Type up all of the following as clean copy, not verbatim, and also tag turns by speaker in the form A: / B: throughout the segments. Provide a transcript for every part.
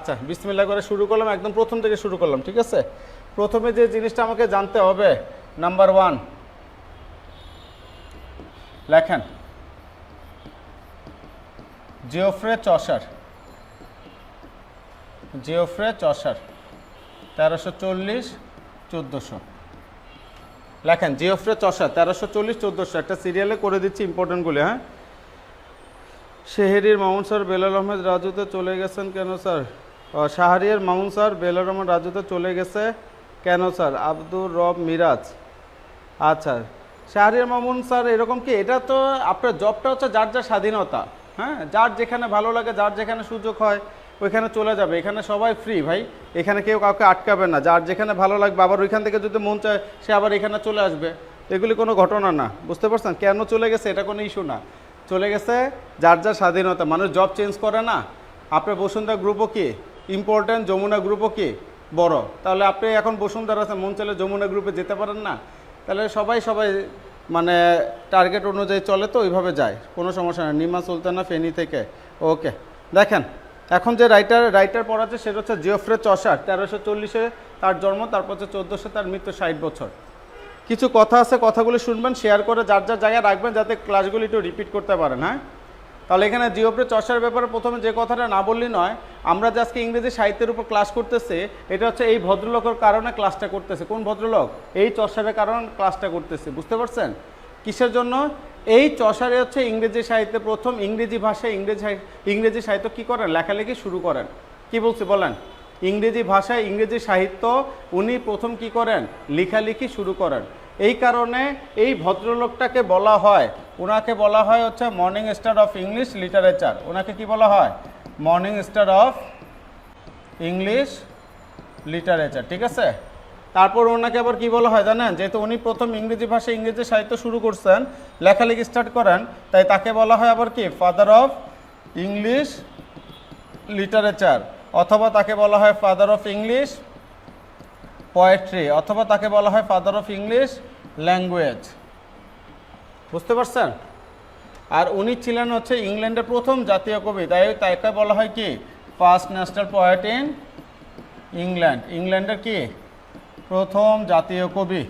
A: আচ্ছা বিসমিল্লাহ করে শুরু করলাম, একদম প্রথম থেকে শুরু করলাম, ঠিক আছে। প্রথমে যে জিনিসটা আমাকে জানতে হবে, নাম্বার 1 লেখেন জিওফ্রে চসার। জিওফ্রে চসার 1340-1400 লেখেন। জিওফ্রে চসার 1340-1400 একটা সিরিয়ালে করে দিচ্ছি ইম্পর্টেন্টগুলি। হ্যাঁ, শাহরিয়ার মামুন স্যার বেলাল আহমেদ রাজুতে চলে গেছেন কেন স্যার? শাহরিয়ার মামুন স্যার বেলাল আহমেদ রাজুতে চলে গেছে কেন স্যার? আব্দুর রব মিরাজ। আচ্ছা শাহরিয়ার মামুন স্যার এরকম কি, এটা তো আপনার জবটা হচ্ছে যার যার স্বাধীনতা। হ্যাঁ, যার যেখানে ভালো লাগে, যার যেখানে সুযোগ হয় ওইখানে চলে যাবে। এখানে সবাই ফ্রি ভাই, এখানে কেউ কাউকে আটকাবে না। যার যেখানে ভালো লাগবে, আবার ওইখান থেকে যদি মন চায় সে আবার এখানে চলে আসবে। এগুলি কোনো ঘটনা না, বুঝতে পারছেন? কেন চলে গেছে এটা কোনো ইস্যু না। চলে গেছে যার যার স্বাধীনতা, মানুষ জব চেঞ্জ করে না। আপনার বসুন্ধরা গ্রুপও কি ইম্পর্টেন্ট, যমুনা গ্রুপও কি বড়, তাহলে আপনি এখন বসুন্ধরা আছে, মন চাইলে যমুনা গ্রুপে যেতে পারেন না? তাহলে সবাই মানে টার্গেট অনুযায়ী চলে, তো ওইভাবে যায়, কোনো সমস্যা নেই। নিমা সুলতানা ফেনী থেকে, ওকে। দেখেন এখন যে রাইটার পড়াচ্ছে সেটা হচ্ছে জিওফ্রে চসার। 1340-এ তার জন্ম, তারপর হচ্ছে 1400 তার মৃত্যু, 60 বছর। কিছু কথা আছে, কথাগুলি শুনবেন, শেয়ার করে যার যার জায়গায় রাখবেন যাতে ক্লাসগুলি একটু রিপিট করতে পারেন। হ্যাঁ, তাহলে এখানে জিওফ্রে চসার ব্যাপারে প্রথমে যে কথাটা না বললি নয়, আমরা যে আজকে ইংরেজি সাহিত্যের উপর ক্লাস করতেছি, এটা হচ্ছে এই ভদ্রলোকের কারণে ক্লাসটা করতেছে। কোন ভদ্রলোক? এই চসারের কারণে ক্লাসটা করতেছে, বুঝতে পারছেন? কিসের জন্য? এই চসারে হচ্ছে ইংরেজি সাহিত্যে প্রথম ইংরেজি ভাষায় ইংরেজি সাহিত্য কী করেন? লেখালেখি শুরু করেন। কি বলছি বলেন? ইংরেজি ভাষায় ইংরেজি সাহিত্য উনি প্রথম কি করেন? লেখালেখি শুরু করেন। এই কারণে এই ভদ্রলোকটাকে বলা হয়, ওনাকে বলা হয় হচ্ছে morning star of English literature. ওনাকে কি বলা হয়? Morning star of English literature, ঠিক আছে। তারপর ওনাকে আবার কি বলা হয় জানেন? যেহেতু উনি প্রথম ইংরেজি ভাষায় ইংরেজি সাহিত্য শুরু করছেন, লেখালেখি স্টার্ট করেন, তাই তাকে বলা হয় আবার কি? ফাদার অফ ইংলিশ লিটারেচার, অথবা তাকে বলা হয় ফাদার অফ ইংলিশ পোয়েট্রি, অথবা তাকে বলা হয় ফাদার অফ ইংলিশ ল্যাঙ্গুয়েজ, বুঝতে পারছেন? আর উনি ছিলেন হচ্ছে ইংল্যান্ডের প্রথম জাতীয় কবি, তাই তাকে বলা হয় কি? First national poet in England. ইংল্যান্ডের কি? প্রথম জাতীয় কবি।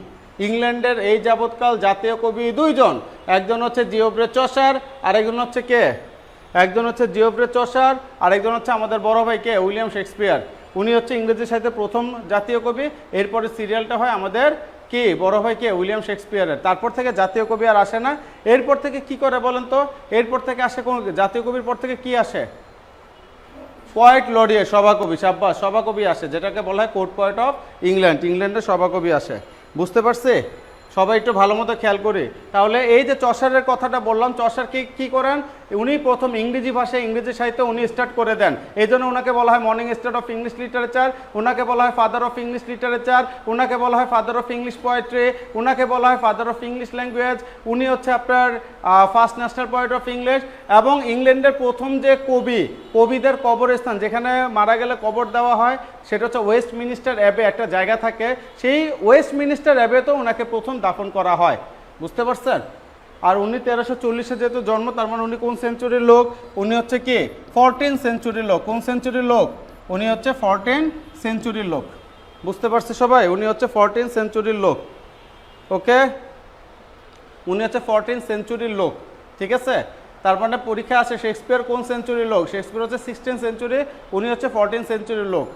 A: ইংল্যান্ডের এই যাবৎকাল জাতীয় কবি দুইজন, একজন হচ্ছে জিওফ্রে চসার, আরেকজন হচ্ছে কে? একজন হচ্ছে জিওফ্রে চসার, আরেকজন হচ্ছে আমাদের বড় ভাই কে? William Shakespeare. উনি হচ্ছে ইংরেজি সাহিত্যের প্রথম জাতীয় কবি। এরপরে সিরিয়ালটা হয় আমাদের কি? বড় ভাই কে? উইলিয়াম শেক্সপিয়ারের। তারপর থেকে জাতীয় কবি আর আসে না। এরপর থেকে কি করে বলেন তো? এরপর থেকে আসে কোন জাতীয় কবির পর থেকে কি আসে? পোয়েট লরিয়ে, সভাকবি, সাব্বাস, সভাকবি আসে, যেটাকে বলা হয় কোর্ট পোয়েট অফ ইংল্যান্ড। ইংল্যান্ডের সভাকবি আসে, বুঝতে পারছি? সবাই একটু ভালো মতো খেয়াল করি। তাহলে এই যে চসারের কথাটা বললাম, চসার কি করেন? উনি প্রথম ইংরেজি ভাষায় ইংরেজি সাহিত্য উনি স্টার্ট করে দেন। এই জন্য ওনাকে বলা হয় morning star of English literature, ওনাকে বলা হয় ফাদার অফ ইংলিশ লিটারেচার, ওনাকে বলা হয় ফাদার অফ ইংলিশ পোয়েট্রি, ওনাকে বলা হয় ফাদার অফ ইংলিশ ল্যাঙ্গুয়েজ। উনি হচ্ছে আপনার first national poet of English. এবং ইংল্যান্ডের প্রথম যে কবিদের কবরস্থান, যেখানে মারা গেলে কবর দেওয়া হয়, সেটা হচ্ছে ওয়েস্টমিনিস্টার অ্যাবে, একটা জায়গা থাকে, সেই ওয়েস্টমিনিস্টার অ্যাবেতেও ওনাকে প্রথম দাফন করা হয়, বুঝতে পারছেন? আর উনি 1340-এ যেহেতু জন্ম, তার মানে উনি কোন সেঞ্চুরির লোক? উনি হচ্ছে কি? 14 সেঞ্চুরির লোক। কোন সেঞ্চুরির লোক? উনি হচ্ছে 14 সেঞ্চুরির লোক, বুঝতে পারছে সবাই? উনি হচ্ছে 14 সেঞ্চুরির লোক, ওকে। উনি হচ্ছে 14 সেঞ্চুরির লোক, ঠিক আছে। তার মানে পরীক্ষা আসে শেক্সপিয়ার কোন সেঞ্চুরির লোক? শেক্সপিয়ার হচ্ছে 16 সেঞ্চুরি, উনি হচ্ছে 14 সেঞ্চুরির লোক।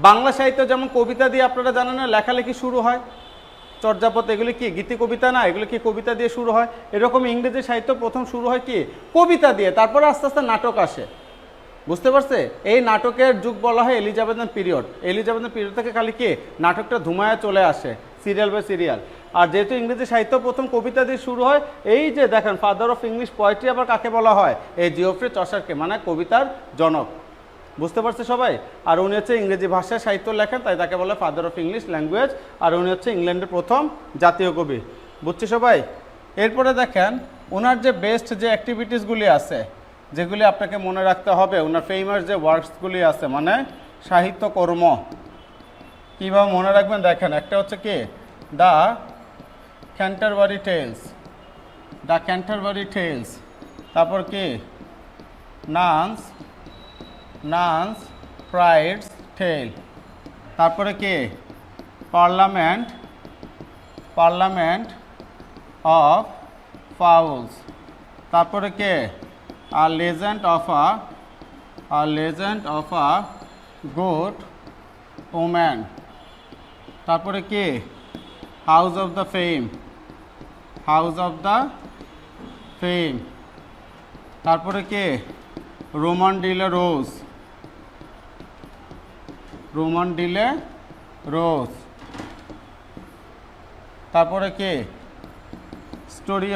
A: বাংলা সাহিত্য যেমন কবিতা দিয়ে আপনারা জানেন না লেখালেখি শুরু হয়, চর্যাপদ, এগুলি কি গীতি কবিতা না? এগুলো কি কবিতা দিয়ে শুরু হয়? এরকম ইংরেজি সাহিত্য প্রথম শুরু হয় কি? কবিতা দিয়ে, তারপরে আস্তে আস্তে নাটক আসে, বুঝতে পারছে? এই নাটকের যুগ বলা হয় এলিজাবেথান পিরিয়ড। এলিজাবেথান পিরিয়ড থেকে খালি কি নাটকটা ধুমায় চলে আসে, সিরিয়াল বাই সিরিয়াল। আর যেহেতু ইংরেজি সাহিত্য প্রথম কবিতা দিয়ে শুরু হয়, এই যে দেখেন ফাদার অফ ইংলিশ পোয়েট্রি আবার কাকে বলা হয়? এই জিওফ্রে চসারকে, মানে কবিতার জনক, বুঝতে পারছে সবাই? আর উনি হচ্ছে ইংরেজি ভাষায় সাহিত্য লেখেন, তাই তাকে বলে ফাদার অফ ইংলিশ ল্যাঙ্গুয়েজ। আর উনি হচ্ছে ইংল্যান্ডের প্রথম জাতীয় কবি, বুঝছি সবাই? এরপরে দেখেন ওনার যে বেস্ট যে অ্যাক্টিভিটিসগুলি আছে, যেগুলি আপনাকে মনে রাখতে হবে, ওনার ফেমাস যে ওয়ার্কসগুলি আছে, মানে সাহিত্যকর্ম, কীভাবে মনে রাখবেন দেখেন। একটা হচ্ছে কি? The Canterbury tales, the Canterbury tales. তারপর কি? Nun's priest's tale. তারপরে কে? Parliament, parliament of fowls. তারপরে কে? A legend of a good woman. তারপরে কে? House of the fame, house of the fame. তারপরে কে? Roman de la Rose, Roman de la Rose. তারপরে কে? Story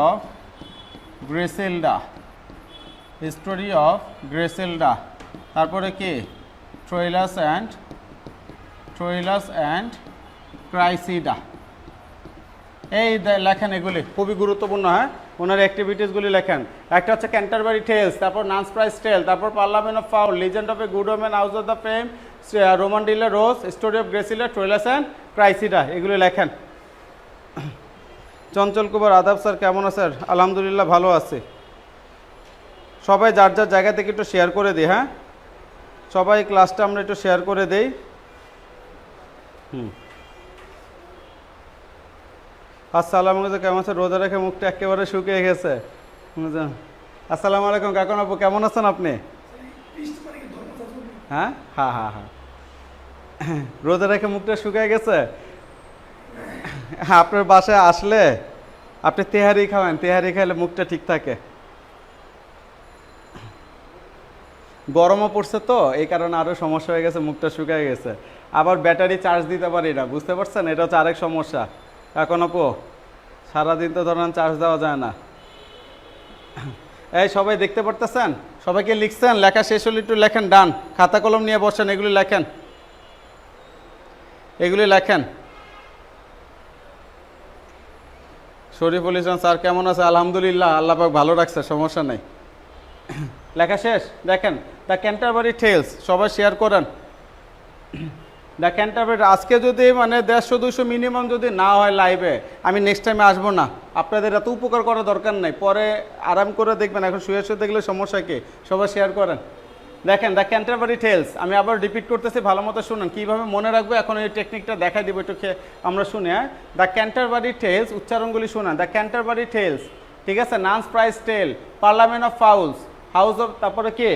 A: of Griselda, story of Griselda. তারপরে কে? ট্রোইলাস অ্যান্ড ক্রাইসিডা। এই লেখেন, এগুলি খুবই গুরুত্বপূর্ণ। হ্যাঁ, ওনার অ্যাক্টিভিটিসগুলি লেখেন। একটা হচ্ছে ক্যান্টারবারি টেলস, তারপর নান্স প্রাইস টেল, তারপর parliament of fowl, legend of a good women, house of the fame, Roman de la Rose, story of Griselda, Troilus and Criseyde, এগুলি লেখেন। চঞ্চল কুমার, আদাব স্যার, কেমন আছেন? আলহামদুলিল্লাহ ভালো আছে। সবাই যার যার জায়গা থেকে একটু শেয়ার করে দিই। হ্যাঁ, সবাই ক্লাসটা আমরা একটু শেয়ার করে দেই। আসসালামু আলাইকুম, কেমন আছেন? রোজা রেখে মুখটা একেবারে শুকিয়ে গেছে। আসসালামু আলাইকুম কাকন আপু, কেমন আছেন আপনি? হ্যাঁ হ্যাঁ হ্যাঁ হ্যাঁ, রোজা রেখে মুখটা শুকিয়ে গেছে। আপনার বাসায় আসলে আপনি তেহারি খাবেন, তেহারি খাইলে মুখটা ঠিক থাকে। গরমও পড়ছে তো, এই কারণে আরও সমস্যা হয়ে গেছে, মুখটা শুকিয়ে গেছে। আবার ব্যাটারি চার্জ দিতে পারি না, বুঝতে পারছেন? এটা হচ্ছে আরেক সমস্যা। এখন আপু সারাদিন তো ধরেন চার্জ দেওয়া যায় না। এই সবাই দেখতে পারতেছেন? সবাইকে লিখছেন? লেখা শেষ হলে একটু লেখেন, ডান। খাতা কলম নিয়ে বসেন, এগুলি লেখেন, এগুলি লেখেন। শরীফুল ইসলাম স্যার কেমন আছে? আলহামদুলিল্লাহ, আল্লাহ পাক ভালো রাখছে, সমস্যা নেই। লেখা শেষ? দেখেন, দ্য ক্যান্টারবারি টেলস, সবাই শেয়ার করেন। দ্য ক্যান্টারবারি, আজকে যদি মানে 150-200 মিনিমাম যদি না হয় লাইভে, আমি নেক্সট টাইমে আসবো না। আপনাদের এত উপকার করার দরকার নাই, পরে আরাম করে দেখবেন, এখন শুয়ে শুয়ে দেখলে সমস্যা কি? সবাই শেয়ার করেন। দেখেন, দ্য ক্যান্টারবারি টেলস, আমি আবার রিপিট করতেছি, ভালো মতো শুনুন। কীভাবে মনে রাখবো এখন এই টেকনিকটা দেখাই দিব, একটু আমরা শুনি। হ্যাঁ, দ্য ক্যান্টারবারি টেলস, উচ্চারণগুলি শুনেন। দ্য ক্যান্টারবারি টেলস, ঠিক আছে? Nun's priest's tale, parliament of fowls, house of, তারপরে কি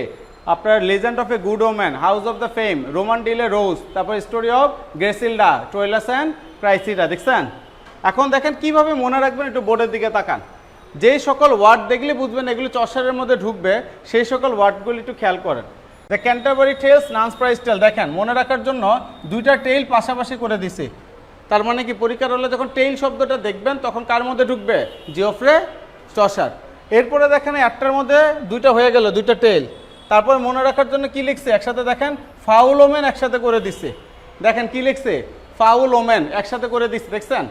A: আপনার legend of a good woman, house of the fame, Roman de la Rose, তারপর story of Griselda, Troilus and Criseyde. দেখছেন? এখন দেখেন কিভাবে মনে রাখবেন, একটু বোর্ডের দিকে তাকান। যেই সকল ওয়ার্ড দেখলে বুঝবেন এগুলি চসারের মধ্যে ঢুকবে, সেই সকল ওয়ার্ডগুলি একটু খেয়াল করেন। The Canterbury tales, nun's priest's tale, দেখেন মনে রাখার জন্য দুইটা টেইল পাশাপাশি করে দিছি। তার মানে কি, পরীক্ষার হলে যখন টেইল শব্দটা দেখবেন তখন কার মধ্যে ঢুকবে? Geoffrey, Chaucer. এরপরে দেখেন একটার মধ্যে দুইটা হয়ে গেল, দুইটা টেইল। তারপর মনে রাখার জন্য কি লিখছে একসাথে? দেখেন, ফাউল ওমেন একসাথে করে দিচ্ছে। দেখেন কি লিখছে? ফাউল ওমেন একসাথে করে দিচ্ছে, দেখছেন?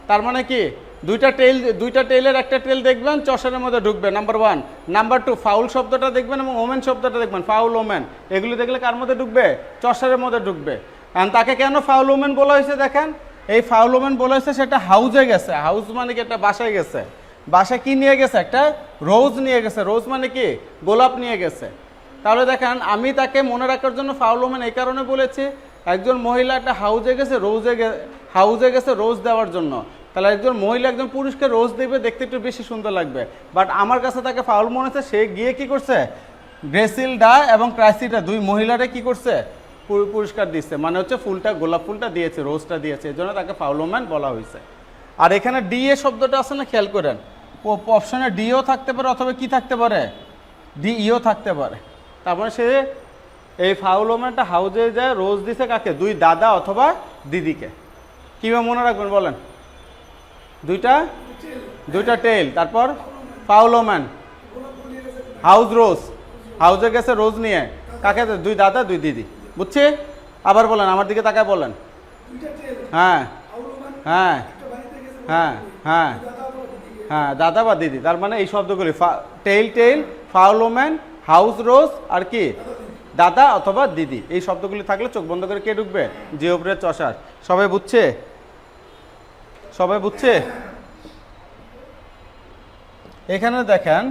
A: তার মানে কি, দুইটা টেইলের একটা টেইল দেখবেন চসারের মধ্যে ঢুকবে, নাম্বার 1। নাম্বার 2, ফাউল শব্দটা দেখবেন এবং ওমেন শব্দটা দেখবেন, ফাউল ওমেন, এগুলি দেখলে কার মধ্যে ঢুকবে? চসারের মধ্যে ঢুকবে। কারণ তাকে কেন ফাউল ওমেন বলা হয়েছে? দেখেন, এই ফাউল ওমেন বলা হয়েছে, সেটা হাউজে গেছে। হাউস মানে কি? একটা বাসায় গেছে। বাসায় কি নিয়ে গেছে? একটা রোজ নিয়ে গেছে। রোজ মানে কি? গোলাপ নিয়ে গেছে। তাহলে দেখেন, আমি তাকে মনে রাখার জন্য ফাউল ওমেন এই কারণে বলেছি, একজন মহিলা একটা হাউজে গেছে, হাউজে গেছে রোজ দেওয়ার জন্য। তাহলে একজন মহিলা একজন পুরুষকে রোজ দেবে, দেখতে একটু বেশি সুন্দর লাগবে। বাট আমার কাছে তাকে ফাউল মনে হচ্ছে, সে গিয়ে কি করছে? গ্রেসিলডা এবং ক্রাইসিডা দুই মহিলারে কি করছে? পুরস্কার দিচ্ছে, মানে হচ্ছে ফুলটা, গোলাপ ফুলটা দিয়েছে, রোজটা দিয়েছে, এই জন্য তাকে ফাউল ওম্যান বলা হয়েছে। আর এখানে ডি এ শব্দটা আছে না, খেয়াল করেন। অপশনে ডিও থাকতে পারে অথবা কি থাকতে পারে? ডিইও থাকতে পারে। তারপরে সে এই ফাউল ওম্যানটা হাউজে যায়, রোজ দিছে কাকে? দুই দাদা অথবা দিদিকে। কীভাবে মনে রাখবেন বলেন? দুইটা টেইল, তারপর ফাউল ওম্যান, হাউজ রোজ, হাউজে গেছে রোজ নিয়ে, কাকে? দুই দাদা দুই দিদি। বুঝছি? আবার বলেন, আমার দিকে তাকায় বলেন। হ্যাঁ হ্যাঁ হ্যাঁ হ্যাঁ হ্যাঁ, দাদা বা দিদি। তার মানে এই শব্দগুলি টেইল, ফাউল ওম্যান, হাউস রোজ, আর কি? দাদা অথবা দিদি। এই শব্দগুলি থাকলে চোখ বন্ধ করে কে ঢুকবে? Geoffrey, Chaucer. সবাই বুঝছে? সবাই বুঝছে? এখানে দেখেন,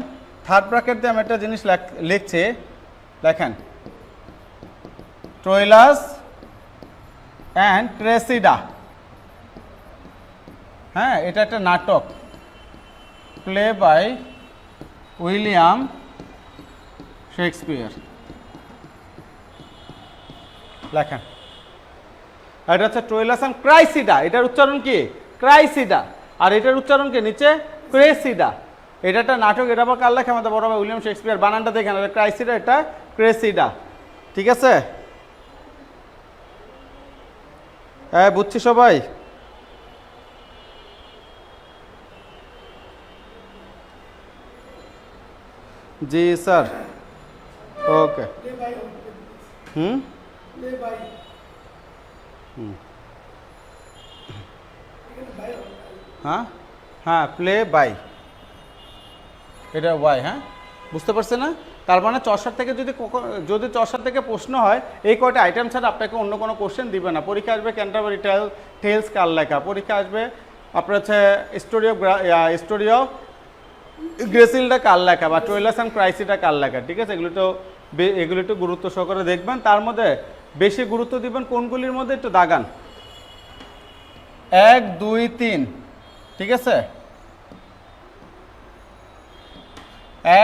A: থার্ড ব্র্যাকেট দিয়ে আমি একটা জিনিস লিখছি, দেখেন ট্রোইলাস অ্যান্ড ক্রেসিডা, হ্যাঁ এটা একটা নাটক, প্লে বাই উইলিয়াম শেক্সপিয়ার। লেখেন এটা হচ্ছে ট্রোইলাস অ্যান্ড ক্রাইসিডা, এটার উচ্চারণ কি ক্রাইসিডা, আর এটার উচ্চারণ কি নিচে ক্রেসিডা। এটা একটা নাটক, এটা আবার কার লেখা? আমাদের বড় ভাই উইলিয়াম শেক্সপিয়ার। বানানটা দেখেন, এটা ক্রাইসিডা, এটা ক্রেসিডা, ঠিক আছে? হ্যাঁ বুঝছি সবাই? জি স্যার, ওকে। হুম হ্যাঁ হ্যাঁ, প্লে বাই, এটা ওয়াই, হ্যাঁ বুঝতে পারছে না? তার মানে চর্চার থেকে যদি চর্চার থেকে প্রশ্ন হয়, এই কয়টা আইটেম ছাড়া আপনাকে অন্য কোনো কোশ্চেন দিবে না। পরীক্ষা আসবে ক্যান্টারবারি টেলস কার লেখা, পরীক্ষা আসবে আপনার হচ্ছে স্টোরি অফ গ্রেসিলটা কার লেখা, বা ট্রোইলাস অ্যান্ড ক্রাইসিডা কার লেখা, ঠিক আছে? এগুলো একটু গুরুত্ব সহকারে দেখবেন। তার মধ্যে বেশি গুরুত্ব দিবেন কোনগুলির মধ্যে, একটু দাগান 1 2 3, ঠিক আছে?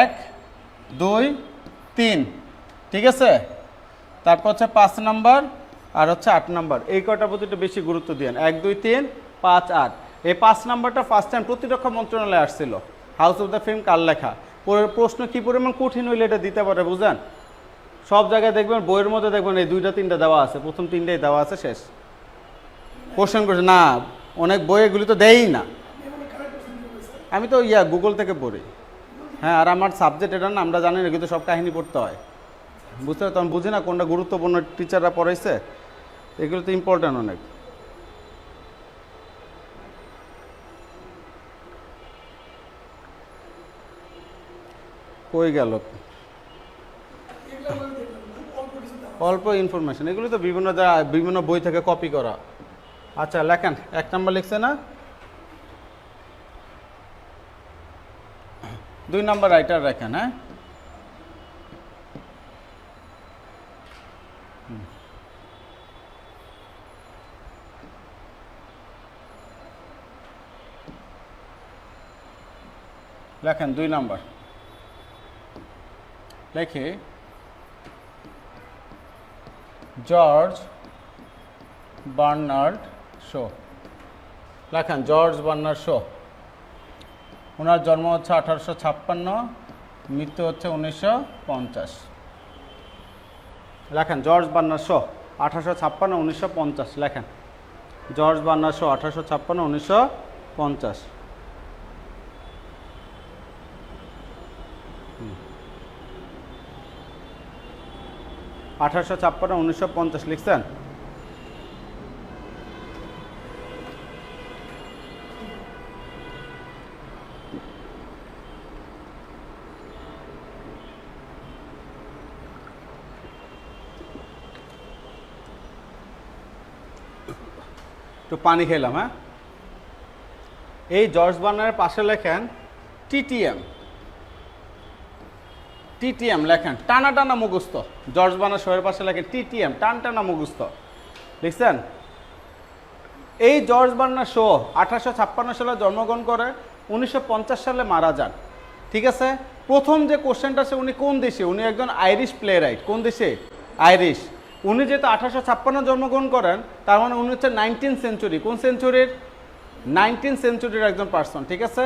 A: 1 2 3, ঠিক আছে? তারপর হচ্ছে 5 নাম্বার আর হচ্ছে 8 নাম্বার, এই কয়টার প্রতি একটু বেশি গুরুত্ব দিন। 1 2 3 5 8, এই 5 নাম্বারটা ফার্স্ট টাইম প্রতিরক্ষা মন্ত্রণালয়ে আসছিল, হাউস অফ দ্য ফিল্ম কার লেখা। প্রশ্ন কি পরিমাণ কঠিন হইলে এটা দিতে পারে বুঝেন? সব জায়গায় দেখবেন বইয়ের মধ্যে দেখবেন এই 2টা 3টা দেওয়া আছে, প্রথম 3টাই দেওয়া আছে, শেষ কোশ্চেন করছে না। অনেক বই এগুলি তো দেয়ই না, আমি তো গুগল থেকে পড়ি। হ্যাঁ, আর আমার সাবজেক্ট এটা না, আমরা জানি না, কিন্তু সব কাহিনী পড়তে হয়, বুঝতে হয়, তখন বুঝি না কোনটা গুরুত্বপূর্ণ, টিচাররা পড়াইছে, এগুলো তো ইম্পর্টেন্ট অনেক। কই গেল অল্প ইনফরমেশন, এগুলো তো বিভিন্ন বই থেকে কপি করা। আচ্ছা লেখেন, 1 নাম্বার লিখছে না, 2 নাম্বার রাইটার লেখেন। হ্যাঁ লেখেন 2 নাম্বার লেখে জর্জ বার্নার্ড শো। লেখেন জর্জ বার্নার্ড শো, ওনার জন্ম হচ্ছে 1856, মৃত্যু হচ্ছে 1950। লেখেন জর্জ বার্নার্ড শো 1856 1950, লেখেন জর্জ বার্নার্ড শো 1856 1950। 1856 1950 লিখছেন? একটু পানি খেলাম। হ্যাঁ, এই জর্জ বার্নারের পাশে লেখেন টিটিএম। টিটিএম লেখেন, টানা টানা মুখস্থ। জর্জ বার্নার শোয়ের পাশে লেখেন টিটিএম, টান টানা মুখস্থ, লিখছেন? এই জর্জ বার্নার শো 1856 সালে জন্মগ্রহণ করে, 1950 সালে মারা যান, ঠিক আছে? প্রথম যে কোশ্চেনটা আছে, উনি কোন দেশে? উনি একজন আইরিশ প্লে রাইট। কোন দেশে? আইরিশ। উনি যেহেতু 1856 জন্মগ্রহণ করেন, তার মানে উনি হচ্ছে 19 সেঞ্চুরি। কোন সেঞ্চুরির? 19 সেঞ্চুরির একজন পার্সন, ঠিক আছে?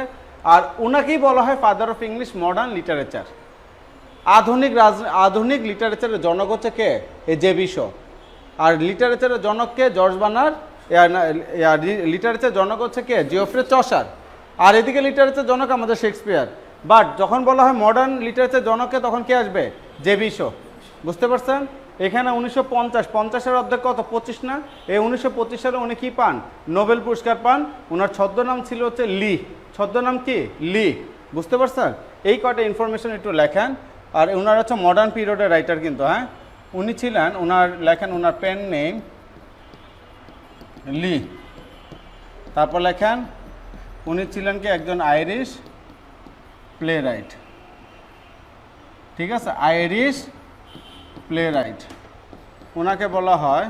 A: আর ওনাকেই বলা হয় father of English modern literature. আধুনিক লিটারেচারের জনক হচ্ছে কে? এই জেবি শো। আর লিটারেচারের জনক কে? George burner. লিটারেচার জনক হচ্ছে কে? Geoffrey Chaucer. আর এদিকে লিটারেচার জনক আমাদের শেক্সপিয়ার। বাট যখন বলা হয় মডার্ন লিটারেচার জনককে, তখন কে আসবে? JB show. বুঝতে পারছেন? এখানে 1950-এর অর্ধেক কত? 25 না? এই 1925 সালে উনি কি পান? নোবেল পুরস্কার পান। ওনার ছদ্মনাম ছিল হচ্ছে লি। ছদ্মনাম কি? লি। বুঝতে পারছেন? এই কয়টা ইনফরমেশন একটু লেখেন। আর ওনার হচ্ছে মডার্ন পিরিয়ডের রাইটার কিন্তু। হ্যাঁ, উনি ছিলেন, ওনার লেখেন, ওনার পেন নেম লি। তারপর লেখেন উনি ছিলেন কি? একজন আইরিশ প্লে রাইট, ঠিক আছে? আইরিশ প্লেরাইট, ওনাকে বলা হয়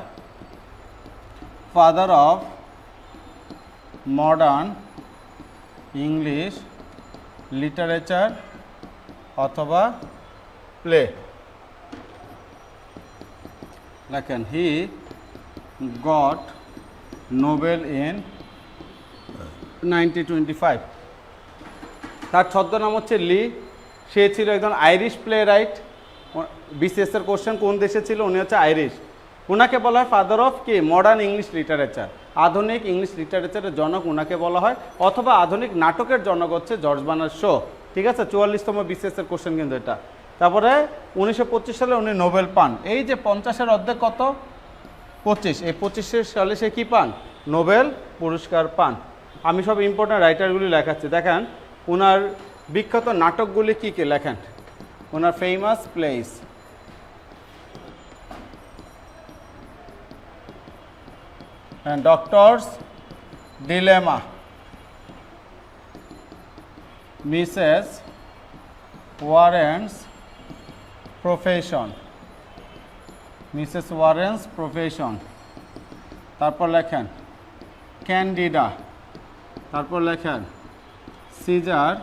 A: father of modern English literature অথবা প্লে। লেখেন হি গট নোবেল ইন 1925। তার ছদ্মনাম হচ্ছে লি। সে ছিল একজন আইরিশ প্লে রাইট। বিসিএসের কোশ্চেন কোন দেশে ছিল, উনি হচ্ছে আইরিশ। ওনাকে বলা হয় ফাদার অফ কি মডার্ন ইংলিশ লিটারেচার, আধুনিক ইংলিশ লিটারেচারের জনক ওনাকে বলা হয়, অথবা আধুনিক নাটকের জনক হচ্ছে জর্জ বার্নার্ড শো। ঠিক আছে, 44তম বিসিএসের কোশ্চেন কিন্তু এটা। তারপরে 1925 সালে উনি নোবেল পান। এই যে 50-এর অর্ধেক কত 25, এই 25 সালে সে কি পান, নোবেল পুরস্কার পান। আমি সব ইম্পর্টেন্ট রাইটারগুলি লেখাচ্ছি, দেখেন ওনার বিখ্যাত নাটকগুলি কী কী লেখেন। ওনার famous plays, doctor's dilemma, Mrs Warren's profession, Mrs Warren's profession. তারপর লেখেন ক্যান্ডিডা, তারপর লেখেন Caesar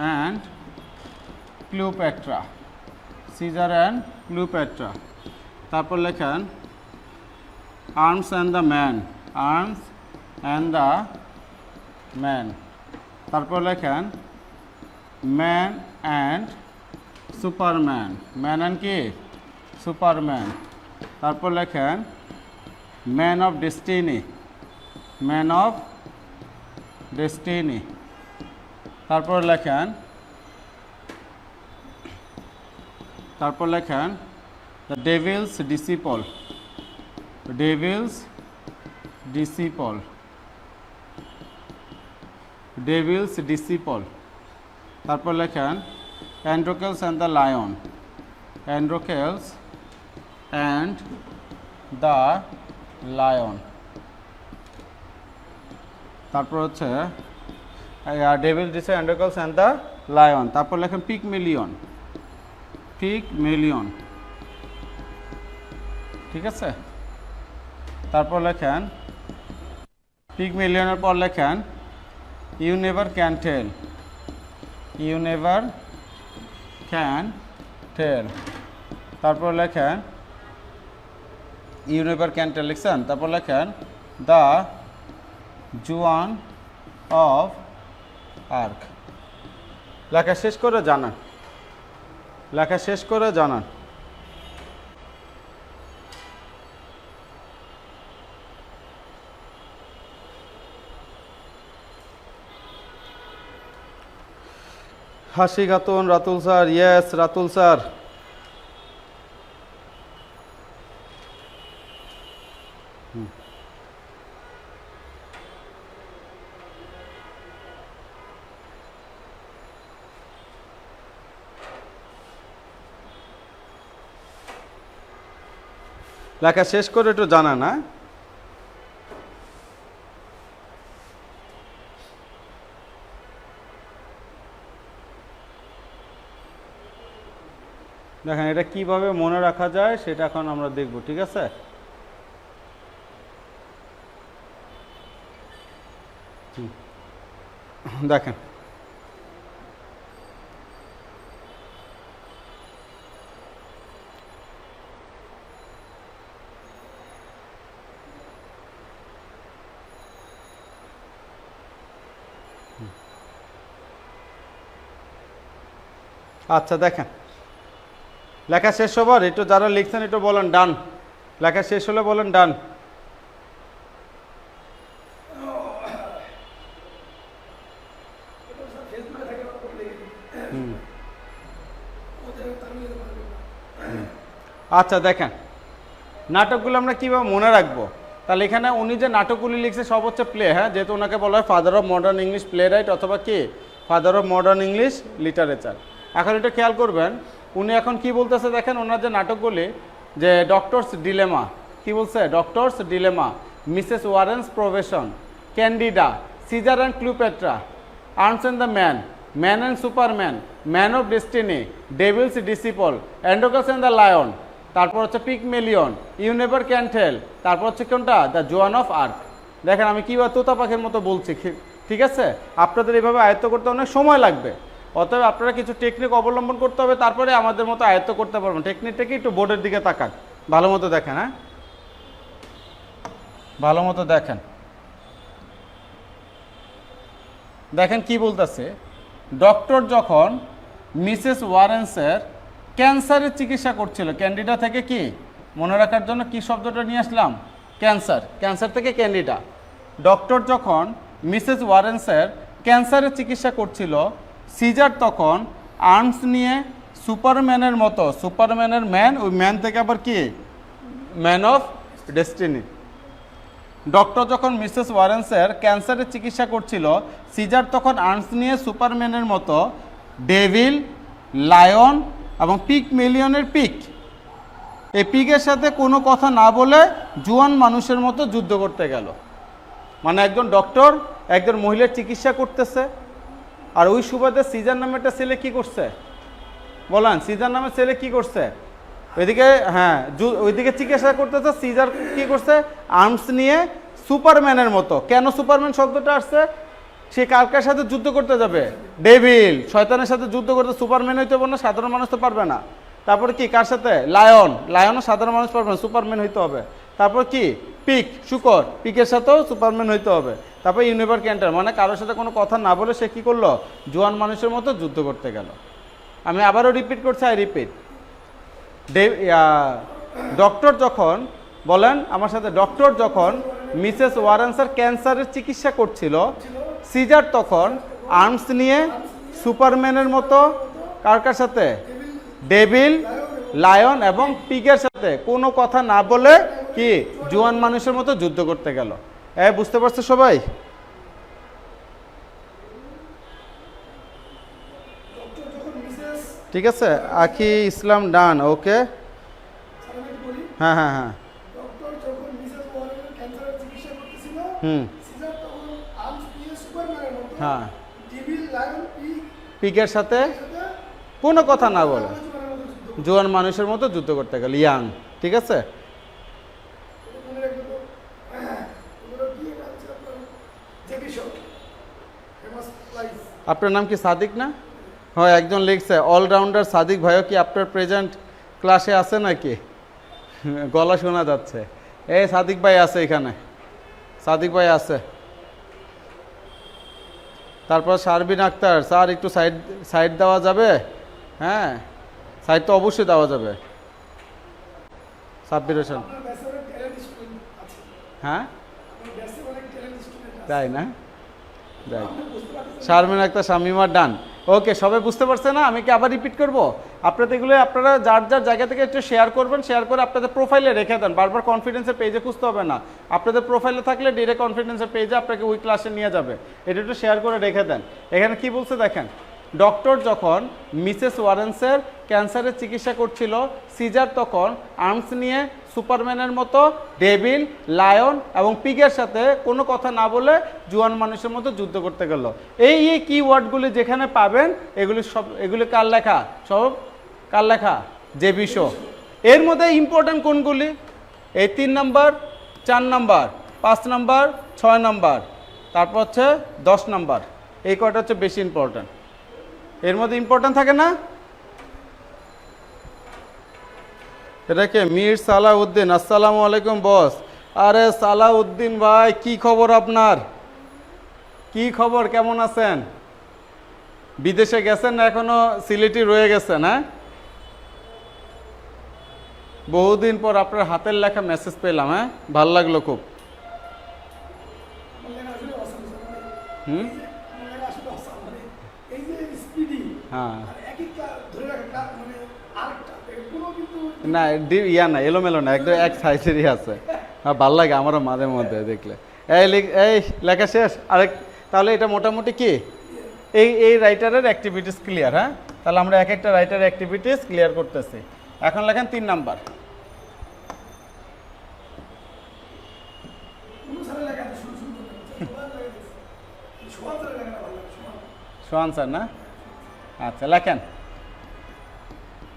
A: and Cleopatra, Caesar and Cleopatra. তারপর লেখেন arms and the man, arms and the man. তারপর লেখেন man and superman, man and কি সুপারম্যান। তারপর লেখেন man of destiny, man of destiny. তারপর লেখেন the devil's disciple, devil's disciple, devil's disciple. তারপর লেখেন Androcles and the lion, Androcles and the lion. তারপর হচ্ছে ডেভিল ডিসে অ্যান্ড্রোকেলস অ্যান্ড দ্য লায়ন। তারপর লেখেন পিগমেলিয়ন, পিগমেলিয়ন। ঠিক আছে, তারপর লেখেন পিগমেলিয়নের পর লেখেন you never can tell, you never can tell. তারপর লেখেন ইউ নেভার ক্যান টেল লিখছেন। তারপর লেখেন দ্য জুয়ান অফ আর্ক। লেখা শেষ করে জানান, লেখা শেষ করে জানান। হাসি Khatun, Ratul sir, yes Ratul sir. লেখা শেষ করে একটু জানা না। দেখেন এটা কিভাবে মনে রাখা যায় সেটা এখন আমরা দেখব। ঠিক আছে, দেখেন আচ্ছা, দেখেন লেখা শেষ হবার একটু যারা লিখছেন একটু বলেন ডান। লেখা শেষ হলে বলেন ডান। আচ্ছা, দেখেন নাটকগুলো আমরা কীভাবে মনে রাখবো। তাহলে এখানে উনি যে নাটকগুলি লিখছে সব হচ্ছে প্লে, হ্যাঁ, যেহেতু ওনাকে বলা হয় father of modern English play right অথবা কি father of modern English literature. এখন এটা খেয়াল করবেন উনি এখন কি বলতেছে, দেখেন ওনার যে নাটকগুলি, যে ডক্টরস ডিলেমা, কি বলছে doctor's dilemma, Mrs Warren's profession, Candida, Caesar and Cleopatra, arms and the man, man and superman, man of destiny, devil's disciple, Androcles and the lion, তারপর হচ্ছে Pygmalion, you never can tell, তারপর হচ্ছে কোনটা, the জোয়ান of arc. দেখেন আমি কীভাবে তোতা পাখির মতো বলছি, ঠিক আছে? আপনাদের এইভাবে আয়ত্ত করতে অনেক সময় লাগবে, অতএব আপনারা কিছু টেকনিক অবলম্বন করতে হবে, তারপরে আমাদের মতো আয়ত্ত করতে পারবেন। টেকনিকটাকে একটু বোর্ডের দিকে তাকান, ভালো মতো দেখেন, হ্যাঁ ভালো মতো দেখেন। দেখেন কি বলতেছে, ডক্টর যখন মিসেস ওয়ারেন্সের ক্যান্সারের চিকিৎসা করছিল, ক্যান্ডিডা থেকে কি মনে রাখার জন্য কি শব্দটা নিয়ে আসলাম, ক্যান্সার, ক্যান্সার থেকে ক্যান্ডিডা। ডক্টর যখন মিসেস ওয়ারেন্সের ক্যান্সারের চিকিৎসা করছিল, সিজার তখন আর্মস নিয়ে সুপারম্যানের মতো, সুপারম্যানের ম্যান, ওই ম্যান থেকে আবার কি ম্যান অফ ডেস্টিনি। ডক্টর যখন মিসেস ওয়ারেন্সের ক্যান্সারের চিকিৎসা করছিল, সিজার তখন আর্মস নিয়ে সুপারম্যানের মতো ডেভিল, লায়ন এবং পিগমেলিয়নের পিগ, এই পিগের সাথে কোনো কথা না বলে জুয়ান মানুষের মতো যুদ্ধ করতে গেল। মানে একজন ডক্টর একজন মহিলার চিকিৎসা করতেছে, আর ওই সুবাদে সিজার নামে একটা ছেলে কি করছে বলেন, সিজার নামে ছেলে কি করছে, ওইদিকে হ্যাঁ ওইদিকে চিকিৎসা করতেছে, সিজার কি করছে আর্মস নিয়ে সুপারম্যানের মতো। কেন সুপারম্যান শব্দটা আসছে, সে কার কার সাথে যুদ্ধ করতে যাবে, ডেভিল শয়তানের সাথে যুদ্ধ করতে, সুপারম্যান হইতে হবে না, সাধারণ মানুষ তো পারবে না। তারপরে কি কার সাথে, লায়ন, লায়নও সাধারণ মানুষ পারবে না, সুপারম্যান হইতে হবে। তারপর কি পিক, শুকর, পিকের সাথেও সুপারম্যান হইতে হবে। তারপর ইউনিভার ক্যান্টার, মানে কারোর সাথে কোনো কথা না বলে সে কি করলো, জোয়ান মানুষের মতো যুদ্ধ করতে গেল। আমি আবারও রিপিট করছি, আই রিপিট। ডক্টর যখন, বলেন আমার সাথে, ডক্টর যখন মিসেস ওয়ারেন্সের ক্যান্সারের চিকিৎসা করছিল, সিজার তখন আর্মস নিয়ে সুপারম্যানের মতো কার কার সাথে, ডেভিল, লায়ন এবং পিগের সাথে কোনো কথা না বলে কি জুয়ান মানুষের মতো যুদ্ধ করতে গেল। বুঝতে পারছো সবাই? ঠিক আছে, আখি ইসলাম ডান, ওকে, হ্যাঁ হ্যাঁ হ্যাঁ, হুম, হ্যাঁ, পিকের সাথে কোনো কথা না বলে জোয়ান মানুষের মতো যুদ্ধ করতে গেল, ইয়াং। ঠিক আছে, আপনার নাম কি সাদিক না? হয় একজন লিখছে অলরাউন্ডার সাদিক ভাইও কি আপনার প্রেজেন্ট ক্লাসে আছে নাকি? গলা শোনা যাচ্ছে। এই সাদিক ভাই আছে এখানে, সাদিক ভাই আছে। তারপর শারবিন আক্তার, স্যার একটু সাইড দেওয়া যাবে? হ্যাঁ, সাইড তো অবশ্যই দেওয়া যাবে। সাব্বির হোসেন, হ্যাঁ তাই না? যাই, শারমিন আক্তার, শামিমার ডান। ওকে, সবাই বুঝতে পারছে না? আমি কি আবার রিপিট করব? আপনাদের এগুলো আপনারা যার যার জায়গা থেকে একটু শেয়ার করবেন, শেয়ার করে আপনাদের প্রোফাইলে রেখে দেন। বারবার কনফিডেন্সের পেজে খুঁজতে হবে না, আপনাদের প্রোফাইলে থাকলে ডিরেক্ট কনফিডেন্সের পেজে আপনাকে ওই ক্লাসে নিয়ে যাবে। এটা একটু শেয়ার করে রেখে দেন। এখানে কি বলছে দেখেন, ডক্টর যখন মিসেস ওয়ারেন্সের ক্যান্সারের চিকিৎসা করছিল, সিজার তখন আর্মস নিয়ে সুপারম্যানের মতো ডেভিল, লায়ন এবং পিগের সাথে কোনো কথা না বলে জুয়ান মানুষের মতো যুদ্ধ করতে গেল। এই কিওয়ার্ডগুলি যেখানে পাবেন, এগুলি কার লেখা? সব কার লেখা? JB show. এর মধ্যে ইম্পর্টেন্ট কোনগুলি? এই 3 নাম্বার, 4 নাম্বার, 5 নাম্বার, 6 নাম্বার, তারপর হচ্ছে 10 নাম্বার। এই কয়টা হচ্ছে বেশি ইম্পর্টেন্ট। এর মধ্যে ইম্পর্টেন্ট থাকে না? এটাকে মীর সালাউদ্দিন, আসসালামু আলাইকুম বস। আরে সালাউদ্দিন ভাই, কি খবর আপনার? কি খবর, কেমন আছেন? বিদেশে গেছেন না এখনো সিলেটে রয়ে গেছেন? হ্যাঁ, বহুদিন পর আপনার হাতের লেখা মেসেজ পেলাম, হ্যাঁ ভাল লাগলো খুব। হুম, হ্যাঁ না, ইয়া না, এলোমেলো না, একদম এক সাইজেরই আছে। হ্যাঁ, ভাল লাগে আমারও মাঝে মধ্যে দেখলে। এই লেখা শেষ আরেক, তাহলে এটা মোটামুটি কি এই রাইটারের অ্যাক্টিভিটিস ক্লিয়ার। হ্যাঁ, তাহলে আমরা এক একটা রাইটারের অ্যাক্টিভিটিস ক্লিয়ার করতেছি। এখন লেখেন 3 নাম্বার। সোহান স্যার না? আচ্ছা লেখেন,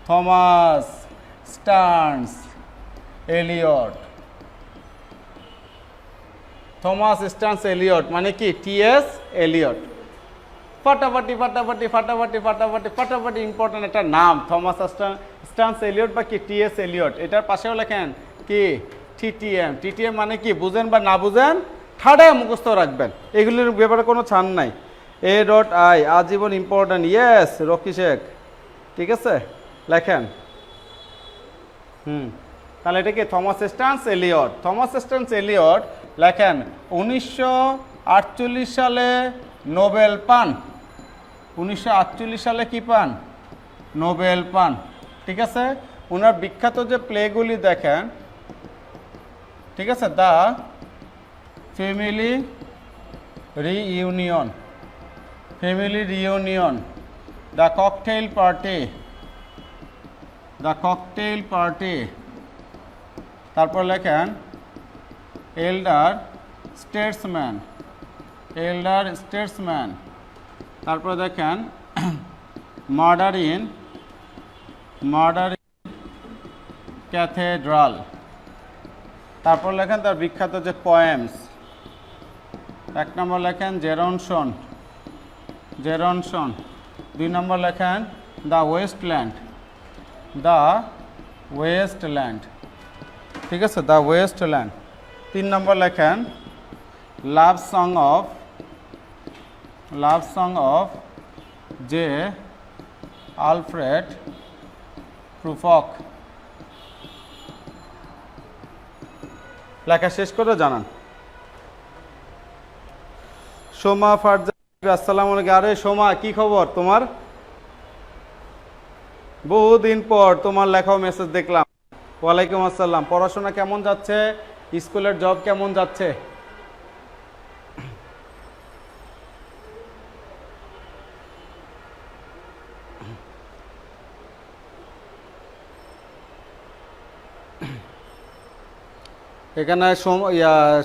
A: Thomas Stearns Eliot. Thomas Stearns Eliot মানে কি? TS Eliot. ফাটাফাটি ফাটাফাটি ফাটাফাটি ফাটাফাটি ফাটাফাটি ইম্পর্টেন্ট একটা নাম থমাস স্টার্নস এলিয়ট বা কি টিএস এলিয়ট। এটার পাশেও লেখেন কি? টিটিএম। টিটিএম মানে কি? বুঝেন বা না বুঝেন ঠাডায় মুখস্থ রাখবেন, এগুলির ব্যাপারে কোনো ছাড় নাই। A.I আজীবন ইম্পর্টেন্ট। ইয়েস রকি শেখ, ঠিক আছে লেখেন। তাহলে এটা কি? Thomas Stearns Eliot. Thomas Stearns Eliot লেখেন 1948 সালে নোবেল পান। 1948 সালে কি পান? নোবেল পান, ঠিক আছে। ওনার বিখ্যাত যে প্লেগুলি দেখেন, ঠিক আছে, the family reunion, family reunion, the cocktail party, the cocktail party, তারপর লেখেন এল্ডার স্টেটসম্যান, এল্ডার স্টেটসম্যান, তারপর দেখেন মার্ডার ইন ক্যাথেড্রাল, তারপর লেখেন তার বিখ্যাত যে পোয়েমস। 1 নম্বর লেখেন জেরনসন, জেরনসন। 2 নম্বর লেখেন দ্য ওয়েস্টল্যান্ড, দ্য ওয়েস্টল্যান্ড, ঠিক আছে, দ্য ওয়েস্টল্যান্ড। 3 নম্বর লেখেন লাভ সং অফ জে আলফ্রেড প্রুফক। লেখা শেষ করে জানান। সোমা ফারজা, আসসালামু আলাইকুম। আরে সোমা কি খবর তোমার? বহুদিন পর তোমার লেখাও মেসেজ দেখলাম। ওয়ালাইকুম আসসালাম। পড়াশোনা কেমন যাচ্ছে? স্কুলের জব কেমন যাচ্ছে? এখানে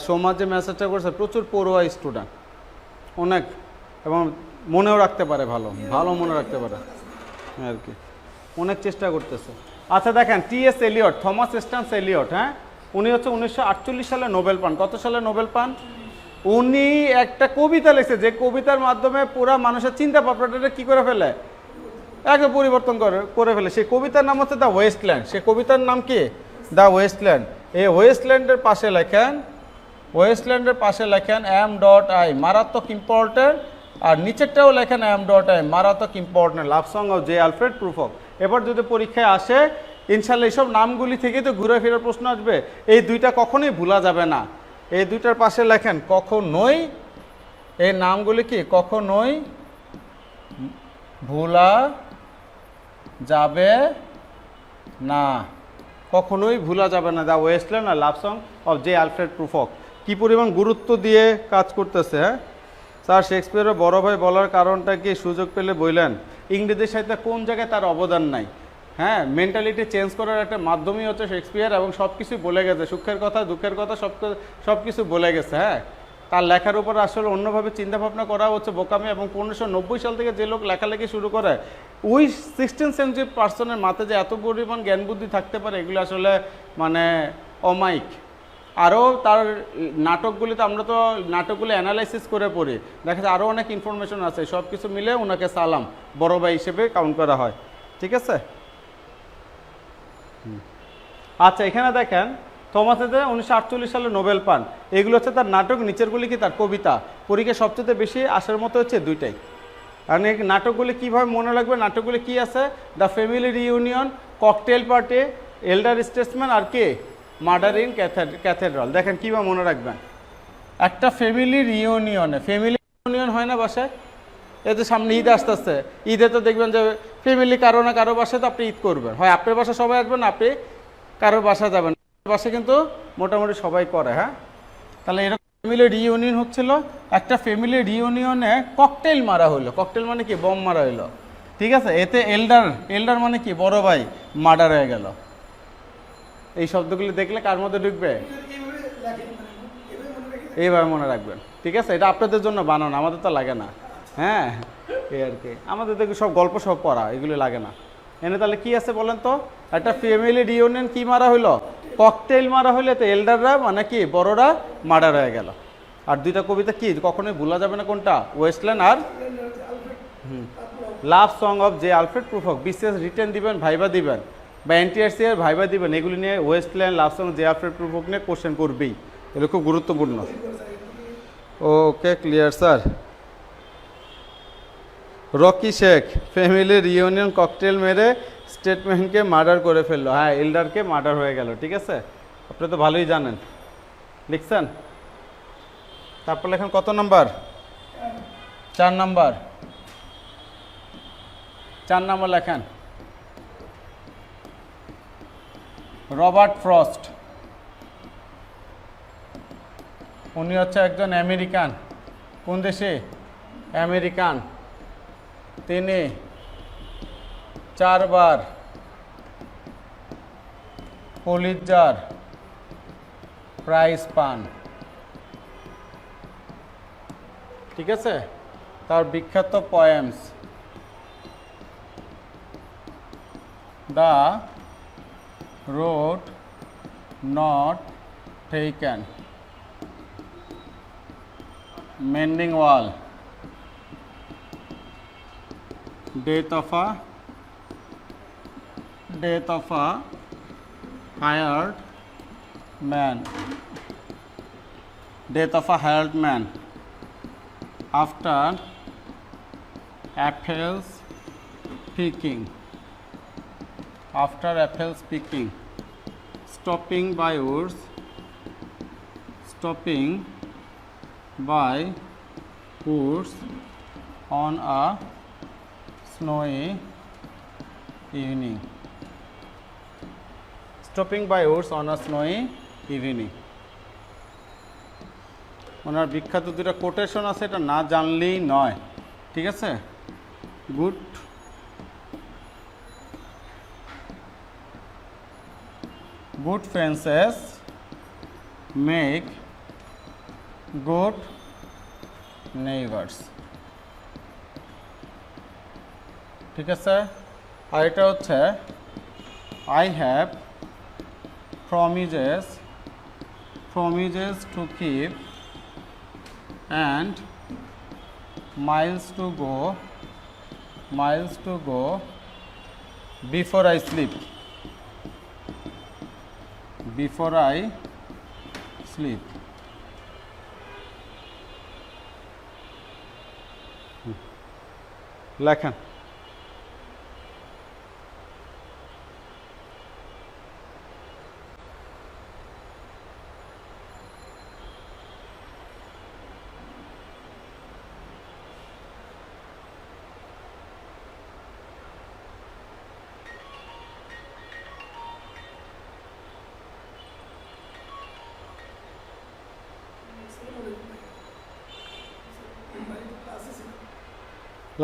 A: সোমা যে মেসেজটা করছে প্রচুর পড়ুয়া স্টুডেন্ট, অনেক, এবং মনেও রাখতে পারে, ভালো ভালো মনে রাখতে পারে আর কি, অনেক চেষ্টা করতেছে। আচ্ছা দেখেন T S Elliot, Thomas Stearns Elliot, হ্যাঁ, উনি হচ্ছে 1948 সালে নোবেল পান। কত সালে নোবেল পান? উনি একটা কবিতা লিখছে, যে কবিতার মাধ্যমে পুরা মানুষের চিন্তা ভাবনাটা কি করে ফেলে, একদম পরিবর্তন করে ফেলে। সেই কবিতার নাম হচ্ছে দ্য ওয়েস্টল্যান্ড। সেই কবিতার নাম কি? The wasteland. এই ওয়েস্টল্যান্ডের পাশে লেখেন, ওয়েস্টল্যান্ডের পাশে লেখেন M.I, মারাত্মক ইম্পর্টেন্ট। আর নিচেরটাও লেখেন M.I, মারাত্মক important, love song of J Alfred প্রুফক। এবার যদি পরীক্ষায় আসে ইনশাল্লাহ এইসব নামগুলি থেকে তো ঘুরে ফিরে প্রশ্ন আসবে, এই দুইটা কখনোই ভোলা যাবে না। এই দুইটার পাশে লেখেন কখনোই, এই নামগুলি কি কখনোই ভোলা যাবে না, কখনোই ভোলা যাবে না। দ্য ওয়েস্টল্যান্ড আর love song of J Alfred Prufrock. কী পরিমাণ গুরুত্ব দিয়ে কাজ করতেছে, হ্যাঁ স্যার। শেক্সপিয়ারের বড় ভাই বলার কারণটা কি? সুযোগ পেলে বললেন। ইংরেজি সাহিত্যে কোন জায়গায় তার অবদান নাই? হ্যাঁ, মেন্টালিটি চেঞ্জ করার একটা মাধ্যমই হচ্ছে শেক্সপিয়ার, এবং সব কিছু বলে গেছে, সুখের কথা দুঃখের কথা সব কিছু বলে গেছে। হ্যাঁ, তার লেখার উপর আসলে অন্যভাবে চিন্তাভাবনা করা হচ্ছে বোকামি। এবং 1590 সাল থেকে যে লোক লেখালেখি শুরু করে, ওই 16th সেঞ্চুরি পার্সনের মাথায় যে এত পরিমাণ জ্ঞান বুদ্ধি থাকতে পারে, এগুলো আসলে মানে অমায়িক। আরও তার নাটকগুলিতে, আমরা তো নাটকগুলি অ্যানালাইসিস করে পড়ি, দেখা যায় আরও অনেক ইনফরমেশন আছে, সব কিছু মিলে ওনাকে সালাম, বড় ভাই হিসেবে কাউন্ট করা হয়, ঠিক আছে। আচ্ছা এখানে দেখেন থমাস এডিসন 1948 সালে নোবেল পান। এগুলো হচ্ছে তার নাটক, নিচেরগুলি কি তার কবিতা। পরীক্ষায় সবচেয়ে বেশি আসার মতো হচ্ছে দুইটাই। আর এই নাটকগুলি কীভাবে মনে রাখবে? নাটকগুলি কি আছে? The family reunion, cocktail party, elder statesman, আর কি মার্ডার ইন ক্যাথেড্রাল। দেখেন কীভাবে মনে রাখবেন। একটা ফ্যামিলি রিইউনিয়নে, ফ্যামিলি রিইউনিয়ন হয় না বাসায়? এই যে সামনে ঈদ আসতেছে, ঈদে তো দেখবেন যে ফ্যামিলি কারো না কারো বাসায় তো আপনি ঈদ করবেন, হয় আপনার বাসা সবাই আসবেন, আপনি কারোর বাসা যাবেন, বাসা কিন্তু মোটামুটি সবাই করে। হ্যাঁ, তাহলে এরকম ফ্যামিলি রিইউনিয়ন হচ্ছিল। একটা ফ্যামিলি রিইউনিয়নে ককটেল মারা হইলো। ককটেল মানে কি? বম মারা হইলো, ঠিক আছে। এতে এল্ডার মানে কি? বড় ভাই মার্ডার হয়ে গেল। এই শব্দগুলি দেখলে কার মধ্যে ঢুকবে? এইভাবে মনে রাখবেন, ঠিক আছে। এটা আপনাদের জন্য বানানো, আমাদের তো লাগে না। হ্যাঁ, এই আর কি, আমাদের দেখি সব গল্প সব পড়া, এগুলি লাগে না। এনে তাহলে কি আছে বলেন তো, একটা ফ্যামিলি রিউনিয়ন কি মারা হইলো, ককটেল মারা হইলে তো এল্ডাররা মানে কি বড়রা মার্ডার হয়ে গেল। আর দুইটা কবিতা কি কখনোই ভোলা যাবে না, কোনটা, ওয়েস্টল্যান্ড আর love song of J Alfred Prufrock. BCS written দিবেন, ভাইবা দিবেন বা এনটিআরসি এর ভাইবা দিবেন, এগুলি নিয়ে Wasteland love song J Alfred Prufrock নিয়ে কোশ্চেন করবেই, এগুলো খুব গুরুত্বপূর্ণ। Okay clear sir. Rocky Sheikh family reunion cocktail মেরে স্টেটমেন্টকে মার্ডার করে ফেললো, হ্যাঁ এল্ডারকে মার্ডার হয়ে গেল, ঠিক আছে, আপনি তো ভালোই জানেন, লিখছেন। তারপর লেখেন কত নাম্বার, 4 নাম্বার, 4 নাম্বার লেখেন। রবার্ট ফ্রস্ট, উনি হচ্ছে একজন আমেরিকান, কোন দেশে, আমেরিকান। তিনি 4 বার পুলিৎজার প্রাইজ পান, ঠিক আছে। তার বিখ্যাত poems the road not taken, মেন্ডিং wall, death of a hired man, death of a hired man after apples picking, stopping by woods on a snowy evening, stopping by woods on a snowy evening। ওনার বিখ্যাত দুটো quotation আছে, এটা না জানলেই নয়, ঠিক আছে। good fences make good neighbors, ঠিক আছে। আর এটা হচ্ছে I have promises to keep and miles to go before I sleep, লেখেন।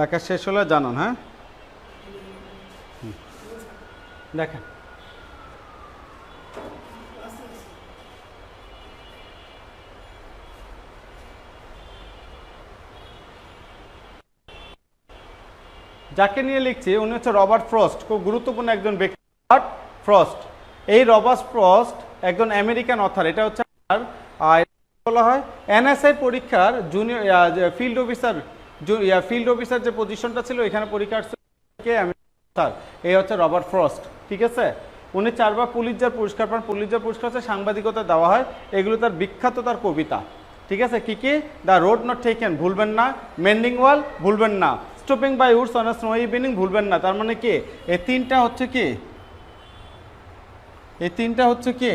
A: লেখা শেষ হলে জানান, হ্যাঁ দেখেন। যাকে নিয়ে লিখছি উনি হচ্ছে রবার্ট ফ্রস্ট, খুব গুরুত্বপূর্ণ একজন ব্যক্তি। রবার্ট ফ্রস্ট, এই রবার্ট ফ্রস্ট একজন আমেরিকান অথর। এটা হচ্ছে বলা হয় এনএসআই পরীক্ষার জুনিয়র ফিল্ড অফিসার যে পজিশনটা ছিল এখানে পরীক্ষা স্যার, এই হচ্ছে রবার্ট ফ্রস্ট, ঠিক আছে। উনি 4 বার পুলিৎজার পুরস্কার পান। পুলিৎজার পুরস্কার হচ্ছে সাংবাদিকতা দেওয়া হয়, এগুলো তার বিখ্যাত তার কবিতা, ঠিক আছে। কি কি, দ্য রোড নট টেকেন ভুলবেন না, মেন্ডিং ওয়াল ভুলবেন না, stopping by woods on a snow evening ভুলবেন না। তার মানে কি এই তিনটা হচ্ছে কি,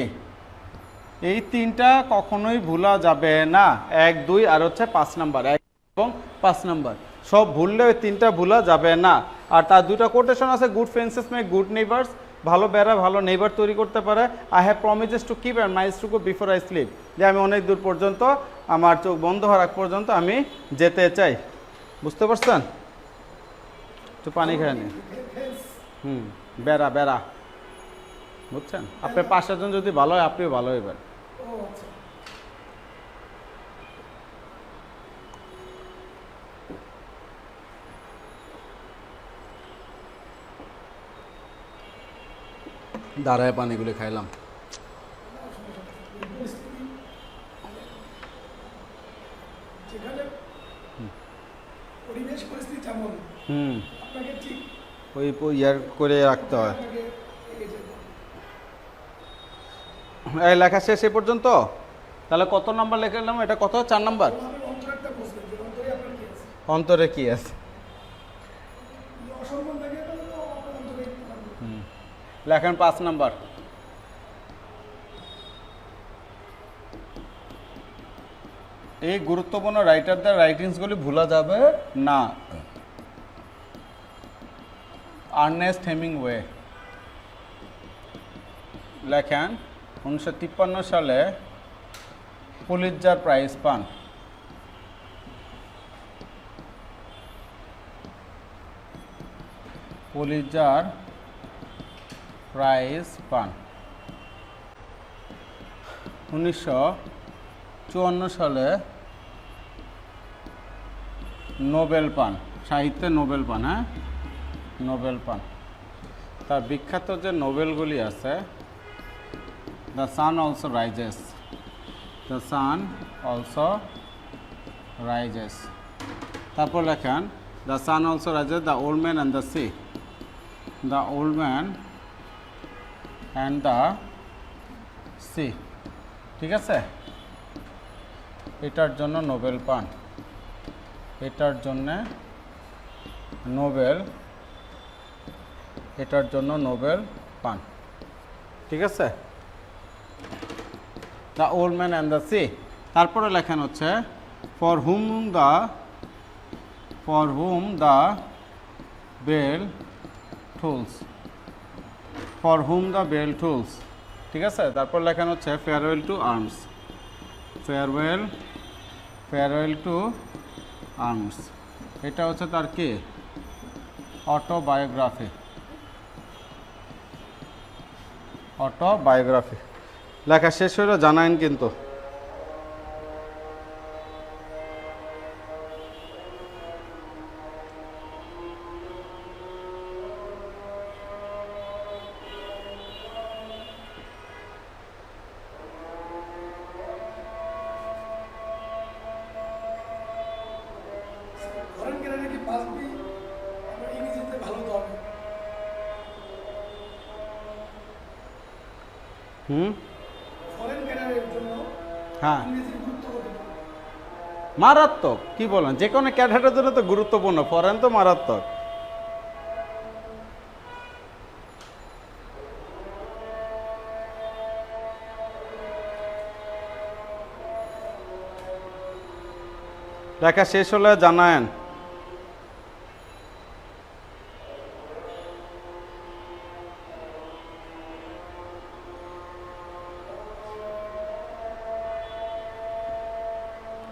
A: এই তিনটা কখনোই ভুলা যাবে না। 1, 2 আর হচ্ছে 5 নাম্বার, 1 এবং 5 নাম্বার সব ভুললে ওই তিনটা ভুলা যাবে না। আর তার দুটা কোটেশন আছে, গুড ফ্রেন্ডসেস মেক গুড নেইবার্স, ভালো বেড়া ভালো নেইবার তৈরি করতে পারে। I have promises to keep and Miles to go before I sleep, যে আমি অনেক দূর পর্যন্ত, আমার চোখ বন্ধ হওয়ার আগ পর্যন্ত আমি যেতে চাই। বুঝতে পারছেন? একটু পানি খেয়ে নিন। বেড়া বুঝছেন? আপনার 5 জন যদি ভালো হয় আপনিও ভালো হইবেন। দাঁড়ায় পানিগুলি খাইলাম। ওই ইয়ার করে রাখতে হয়। এই লেখা শেষ এ পর্যন্ত। তাহলে কত নাম্বার লিখলাম? এটা কত? 4 নাম্বার। অন্তরে কি আছে? লেখেন 5 নাম্বার। এই গুরুত্বপূর্ণ রাইটারদের রাইটিংসগুলি ভুলা যাবে না। আর্নেস্ট হেমিংওয়ে লেখেন 1953 সালে পুলিৎজার প্রাইজ পান। পুলিৎজার প্রাইজ পান। 1954 সালে নোবেল পান, সাহিত্যে নোবেল পান। হ্যাঁ, নোবেল পান। তার বিখ্যাত যে নোবেলগুলি আছে, the sun also rises, the sun also rises. তারপর লেখেন the sun also rises, the old man and the C, the old man and the C. ঠিক আছে, এটার জন্য নোবেল পান, এটার জন্যে নোবেল, এটার জন্য নোবেল পান। ঠিক আছে, the old man and the sea. তারপরে লেখেন হচ্ছে for whom the bell tolls, for whom the bell tolls. ঠিক আছে, তারপর লেখেন হচ্ছে farewell to arms, farewell to arms. এটা হচ্ছে তার কি? Autobiography, autobiography. লেখা শেষ হইল, জানাইন কিন্তু। হ্যাঁ, মারাত্মক। কি বলেন? যে কোনো ক্যাডারের জন্য তো গুরুত্বপূর্ণ, ফরেন তো মারাত্মক। লেখা শেষ হলে জানায়েন।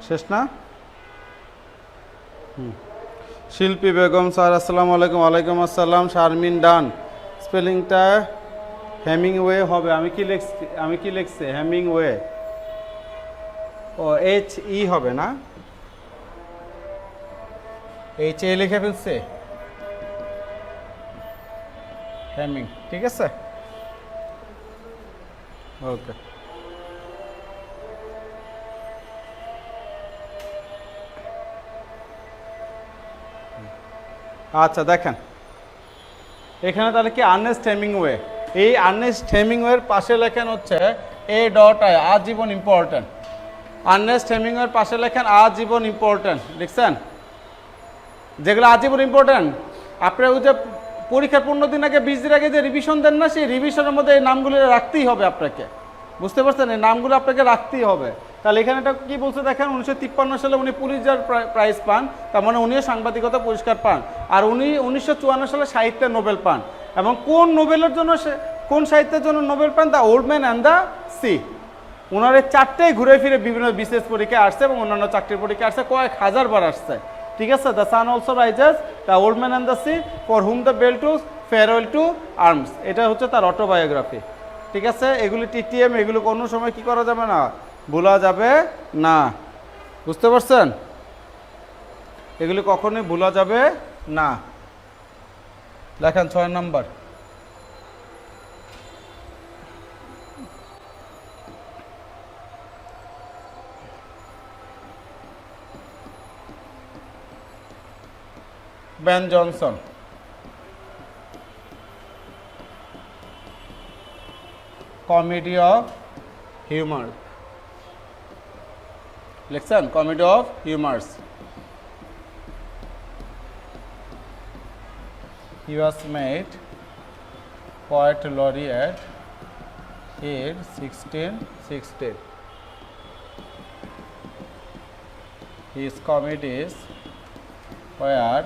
A: শেষ না? শিল্পী বেগম স্যার, আসসালামু আলাইকুম। ওয়ালাইকুম আসসালাম। শারমিন ডান, স্পেলিংটা হেমিংওয়ে হবে। আমি কি লিখছি? হেমিংওয়ে। ও HE হবে না, HA লিখে ফেলছে, হেমিং। ঠিক আছে, ওকে। আচ্ছা, দেখেন এখানে তাহলে কি আর্নেস্ট হেমিংওয়ে। এই আর্নেস্ট হেমিংওয়ের পাশে লেখেন হচ্ছে A.I, আজীবন ইম্পর্টেন্ট। আর্নেস্ট হেমিংওয়ের পাশে লেখেন আজীবন ইম্পর্টেন্ট, লিখছেন? যেগুলো আজীবন ইম্পর্টেন্ট, আপনার ওই যে পরীক্ষার 15 দিন আগে 20 দিন আগে যে রিভিশন দেন না, সেই রিভিশনের মধ্যে এই নামগুলো রাখতেই হবে আপনাকে। বুঝতে পারছেন? এই নামগুলো আপনাকে রাখতেই হবে। তাহলে এখানে এটা কি বলছে দেখেন, 1953 সালে উনি পুলিৎজার প্রাইজ পান, তার মানে উনিও সাংবাদিকতা পুরস্কার পান। আর উনি 1954 সালে সাহিত্যে নোবেল পান। এবং কোন নোবেলের জন্য, কোন সাহিত্যের জন্য নোবেল পান? The old man and the sea. ওনার এই 4টেই ঘুরে ফিরে বিভিন্ন বিশেষ পরীক্ষায় আসছে এবং অন্যান্য চাকরির পরীক্ষা আসছে, কয়েক হাজারবার আসছে। ঠিক আছে, the sun also rises, the old man and the sea, for whom the bell tolls, farewell to arms. এটা হচ্ছে তার অটোবায়োগ্রাফি। ঠিক আছে, এগুলি TTM, এগুলো কোনো সময় কি করা যাবে না, ভোলা যাবে না। বুঝতে পারছেন? এগুলি কখনোই ভোলা যাবে না। লেখেন 6 নম্বর। Ben Jonson. Comedy of humour লিখছেন, comedy of humours. He was made poet laureate in 1616. His comedies were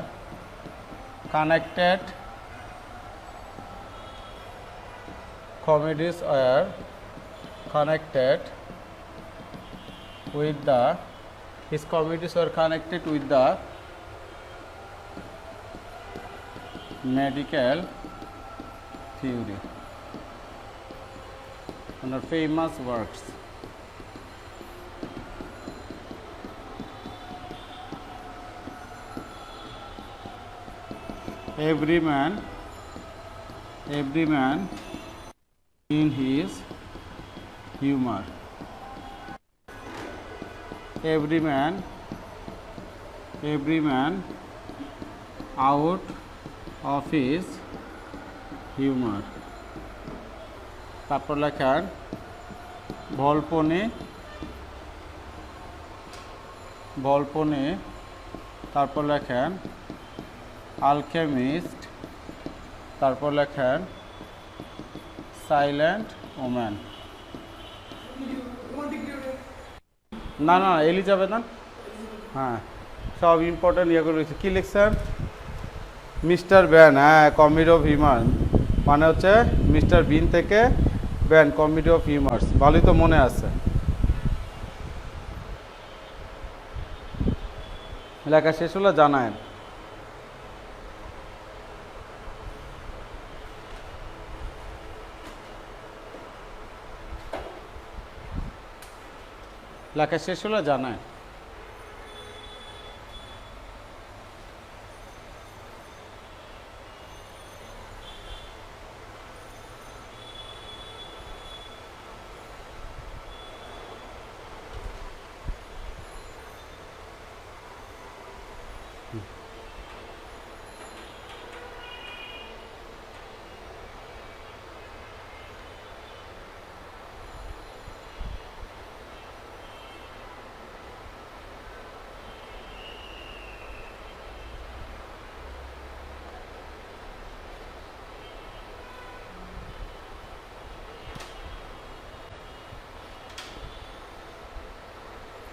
A: connected with the his comedies were connected with the medical theory and are famous works. Every man in his humor. Every man out of his humor. তারপর লেখার ভল্পনে, তারপর লেখেন Alchemist, তারপর লেখেন silent woman. না না Elizabeth, হ্যাঁ সব ইম্পর্টেন্ট ইয়ে করে রয়েছে। কী লিখছেন? মিস্টার ব্যান, হ্যাঁ কমেডি অফ হিউমার মানে হচ্ছে মিস্টার বিন থেকে ব্যান, কমেডি অফ হিউমার্স। ভালোই তো মনে আছে। লেখা শেষ হলে জানায়েন। লেখা শেষ হলে জানায়।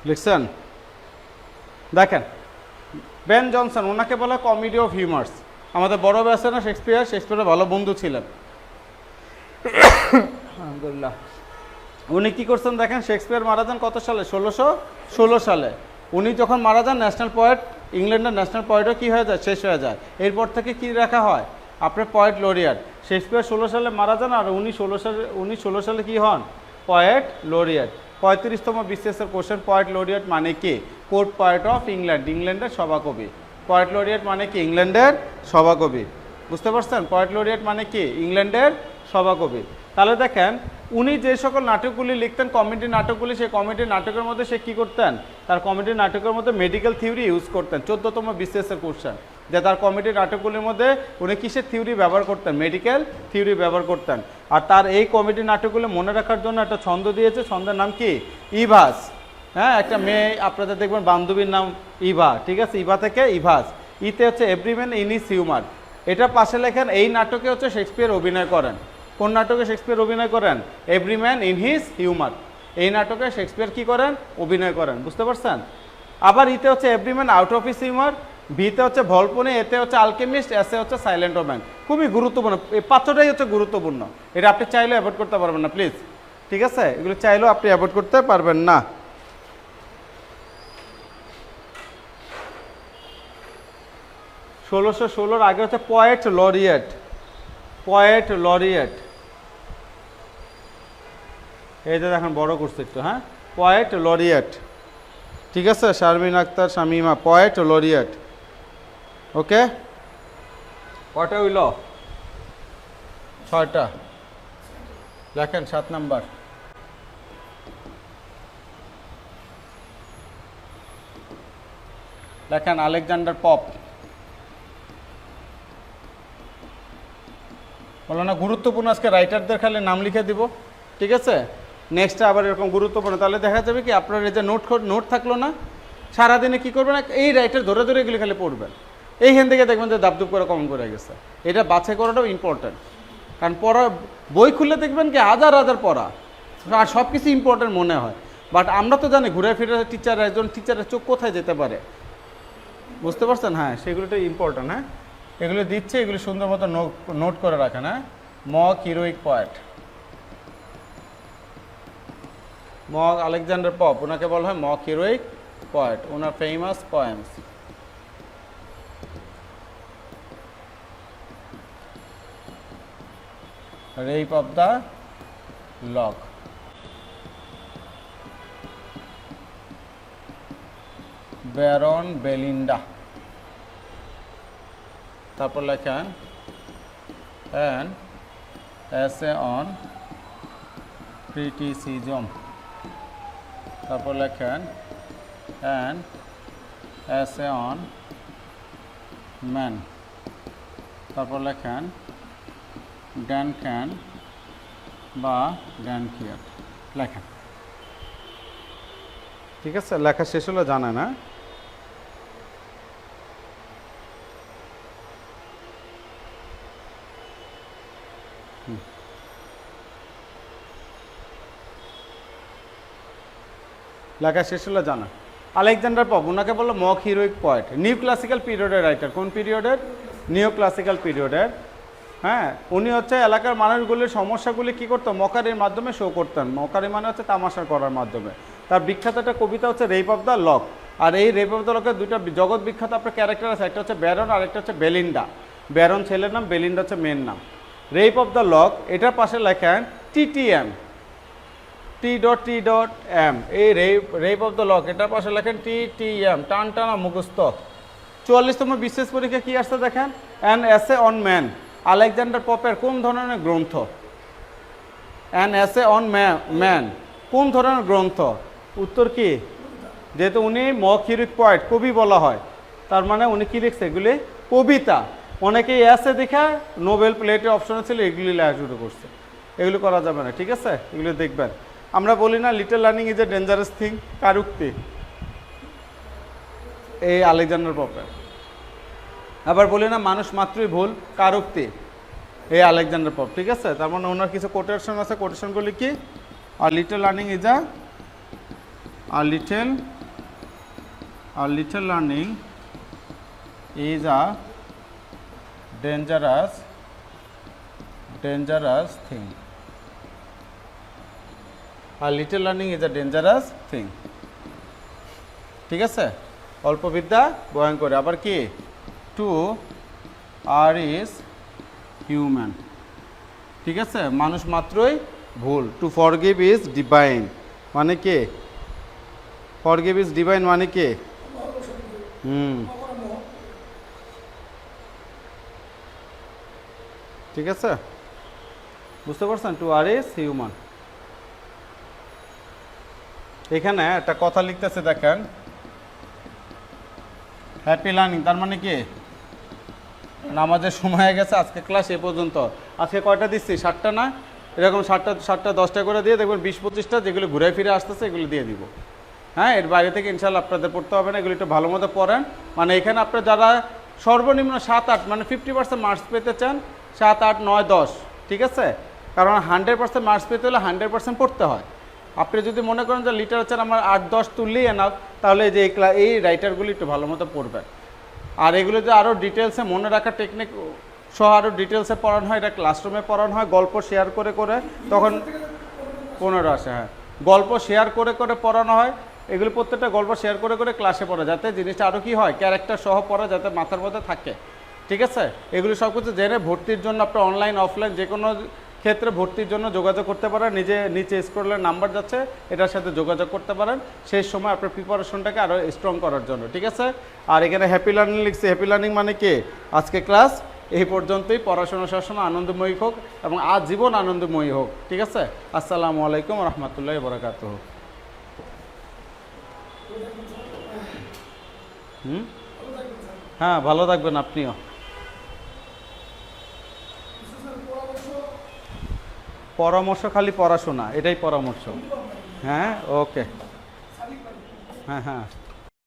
A: লিখছেন? দেখেন বেন জনসন, ওনাকে বলা কমেডি অফ হিউমার্স। আমাদের বড় ব্যাসে না শেক্সপিয়ারের ভালো বন্ধু ছিলেন। আলহামদুলিল্লাহ। উনি কি করছেন দেখেন, শেক্সপিয়ার মারা যান কত সালে? 1616 সালে। উনি যখন মারা যান ন্যাশনাল পয়েট, ইংল্যান্ডের ন্যাশনাল পয়েটও কী হয়ে যায়? শেষ হয়ে যায়। এরপর থেকে কি রাখা হয়? আপনার পয়েট লরিয়াট। শেক্সপিয়ার 16 সালে মারা যান আর উনি 16 সালে কি হন? পয়েট লরিয়াট। 35তম বিসিএসের কোশ্চেন, পয়েট লরিয়াট মানে কি? কোর্ট পয়েট অফ ইংল্যান্ড, ইংল্যান্ডের সভাকবি। পয়েট লরিয়াট মানে কি? ইংল্যান্ডের সভাকবি। বুঝতে পারছেন? পয়েট লরিয়াট মানে কি? ইংল্যান্ডের সভাকবি। তাহলে দেখেন উনি যে সকল নাটকগুলি লিখতেন, কমেডি নাটকগুলি, সেই কমেডি নাটকের মধ্যে সে কী করতেন? তার কমেডি নাটকের মধ্যে মেডিকেল থিওরি ইউজ করতেন। 14তম বিসিএসের কোশ্চেন, যে তার কমেডি নাটকগুলির মধ্যে উনি কিসের থিওরি ব্যবহার করতেন? মেডিকেল থিওরি ব্যবহার করতেন। আর তার এই কমেডি নাটকগুলো মনে রাখার জন্য একটা ছন্দ দিয়েছে, ছন্দের নাম কি? ইভাস। হ্যাঁ, একটা মেয়ে আপনাদের দেখবেন বান্ধবীর নাম ইভা, ঠিক আছে? ইভা থেকে ইভাস। ইতে হচ্ছে এভরিম্যান ইন হিজ হিউমার। এটা পাশে লেখেন এই নাটকে হচ্ছে শেক্সপিয়ার অভিনয় করেন। কোন নাটকে শেক্সপিয়ার অভিনয় করেন? এভরিম্যান ইন হিজ হিউমার। এই নাটকে শেক্সপিয়ার কি করেন? অভিনয় করেন। বুঝতে পারছেন? আবার ইতে হচ্ছে এভরিম্যান আউট অফ হিজ হিউমার, বিতে হচ্ছে ভল্পনে, এতে হচ্ছে আলকেমিস্ট, এসে হচ্ছে সাইলেন্ট ওম্যান। খুবই গুরুত্বপূর্ণ, এই পাঁচটাই হচ্ছে গুরুত্বপূর্ণ। এটা আপনি চাইলেও অ্যাভয়েড করতে পারবেন না প্লিজ, ঠিক আছে? এগুলো চাইলেও আপনি অ্যাভয়েড করতে পারবেন না। 1616 আগে হচ্ছে পয়েট লরিয়েট। পয়েট লরিয়েট, এই যে দেখেন বড় করছে একটু, হ্যাঁ, পয়েট লরিয়েট, ঠিক আছে? Sharmin Akter Shamima, poet laureate. Okay, কটা হইল? 6টা। লেখেন 7 নাম্বার। লেখেন আলেকজান্ডার পপ। বললো না গুরুত্বপূর্ণ আজকে রাইটারদের খালি নাম লিখে দিব, ঠিক আছে? নেক্সটে আবার এরকম গুরুত্বপূর্ণ, তাহলে দেখা যাবে কি আপনার এই যে নোট থাকলো না, সারাদিনে কী করবেন, এই রাইটার ধরে ধরে এগুলি খালি পড়বেন, এইখান থেকে দেখবেন যে দাবদুব করে কমন করে গেছে। এটা বাছাই করাটাও ইম্পর্টেন্ট, কারণ পড়া বই খুললে দেখবেন কি হাজার হাজার পড়া, আর সব কিছু ইম্পর্টেন্ট মনে হয়, বাট আমরা তো জানি ঘুরে ফিরে একজন টিচারের চোখ কোথায় যেতে পারে, বুঝতে পারছেন? হ্যাঁ, সেগুলোটা ইম্পর্টেন্ট। হ্যাঁ, এগুলো দিচ্ছে, এগুলো সুন্দর মতো নোট করে রাখেন। হ্যাঁ, mock heroic poet, mock Alexander Pope, ওনাকে বলা হয় মক হিরোইক পয়েট, ওনার famous poems. Rape of the lock, baron Belinda, তারপর লেখেন অ্যান এসে অন ক্রিটিসিজম, তারপর লেখেন অ্যান এসে অন ম্যান, তারপর লেখেন ড্যান ক্যান বা ড্যান কিয়ার, লেখেন। ঠিক আছে, লেখা শেষ হলো, জানে না? লেখা শেষ হলো, জানা। আলেকজান্ডার পপ, ওনাকে বললো mock heroic poet, new classical পিরিয়ডের রাইটার। কোন পিরিয়ডের? নিউ ক্লাসিক্যাল পিরিয়ডের। হ্যাঁ, উনি হচ্ছে এলাকার মানুষগুলির সমস্যাগুলি কী করতো, মকারির মাধ্যমে শো করতেন। মকারি মানে হচ্ছে তামাশা করার মাধ্যমে। তার বিখ্যাত একটা কবিতা হচ্ছে রেপ অফ দ্য লক। আর এই রেপ অফ দ্য লকের দুইটা জগৎ বিখ্যাত আপনার ক্যারেক্টার আছে, একটা হচ্ছে ব্যারন আর একটা হচ্ছে বেলিন্ডা। ব্যারন ছেলের নাম, বেলিন্ডা হচ্ছে মেয়ের নাম। রেপ অফ দ্য লক, এটার পাশে লেখেন TTM, T.T.M, এই রেপ অফ দ্য লক, এটার পাশে লেখেন TTM, টান টানা মুখস্থ। 44তম বিশেষ পরীক্ষা কি আসছে দেখেন, an essay on man, Alexander পপের কোন ধরনের গ্রন্থ? অ্যান এসে অন ম্যান কোন ধরনের গ্রন্থ? উত্তর কি? যেহেতু উনি মক হিরোইক পয়েট, কবি বলা হয়, তার মানে উনি কি লিখছে? এগুলি কবিতা। অনেকেই এসে দেখা নোবেল প্লেটের অপশনে ছিল, এগুলি লেখা শুরু করছে। এগুলো করা যাবে না, ঠিক আছে? এগুলো দেখবেন। আমরা বলি না little learning is a dangerous thing, কার উক্তি? এই আলেকজান্ডার পপের। আবার বলি না মানুষ মাত্রই ভুল, কার উক্তি? এই আলেকজান্ডার পপ, ঠিক আছে? তার মানে ওনার কিছু কোটেশন আছে, কোটেশনগুলি কি? আর little learning is little learning is a dangerous thing, আর little learning is a dangerous thing, ঠিক আছে? অল্প বিদ্যা ভয়ঙ্কর। আবার কি? টু আর ইজ হিউম্যান, ঠিক আছে? মানুষ মাত্রই ভুল। টু ফরগিভ ইজ ডিভাইন, মানে কি? ফরগিভ ইজ ডিভাইন মানে কি? ঠিক আছে, বুঝতে পারছেন? To err is human. এখানে একটা কথা লিখতেছে দেখেন, হ্যাপি লার্নিং, তার মানে কি? নামাজের সময় হয়ে গেছে, আজকে ক্লাস এ পর্যন্ত। আজকে কয়টা দিচ্ছি? 7টা না? এরকম 7টা 10টা করে দিয়ে দেখবেন 20-25টা যেগুলো ঘুরে ফিরে আসতেছে এগুলো দিয়ে দিব। হ্যাঁ, এর বাইরে থেকে ইনশাল্লাহ আপনাদের পড়তে হবে না, এগুলো একটু ভালো মতো পড়েন। মানে এখানে আপনার যারা সর্বনিম্ন 7-8 মানে 50% মার্কস পেতে চান, 7, 8, 9, 10, ঠিক আছে? কারণ 100% মার্কস পেতে হলে 100% পড়তে হয়। আপনি যদি মনে করেন যে লিটারেচার আমার 8-10 তুললেই এনাফ, তাহলে যে এই রাইটারগুলি একটু ভালো মতো পড়বেন। আর এগুলো যে আরও ডিটেলসে মনে রাখার টেকনিক সহ আরও ডিটেলসে পড়ানো হয়, এটা ক্লাসরুমে পড়ানো হয়, গল্প শেয়ার করে করে, তখন 15 আসে। হ্যাঁ, গল্প শেয়ার করে করে পড়ানো হয়, এগুলো প্রত্যেকটা গল্প শেয়ার করে করে ক্লাসে পড়া, যাতে জিনিসটা আরও কি হয়, ক্যারেক্টার সহ পড়া, যাতে মাথার মধ্যে থাকে, ঠিক আছে? এগুলো সব কিছু জেনে ভর্তির জন্য আপনার অনলাইন অফলাইন যে কোনো ক্ষেত্রে ভর্তির জন্য যোগাযোগ করতে পারেন। নিচে স্ক্রলের নাম্বার যাচ্ছে, এটার সাথে যোগাযোগ করতে পারেন সেই সময় আপনার প্রিপারেশনটাকে আরও স্ট্রং করার জন্য, ঠিক আছে? আর এখানে হ্যাপি লার্নিং লিখছে, হ্যাপি লার্নিং মানে কি? আজকে ক্লাস এই পর্যন্তই। পড়াশোনা শাসন আনন্দময়ী হোক এবং আজীবন আনন্দময়ী হোক, ঠিক আছে? আসসালামু আলাইকুম রহমতুল্লাহি ওয়া বারাকাতুহু। হ্যাঁ, ভালো থাকবেন আপনিও। পরামর্শ খালি পড়াশোনা, এটাই পরামর্শ। হ্যাঁ, ওকে। হ্যাঁ হ্যাঁ।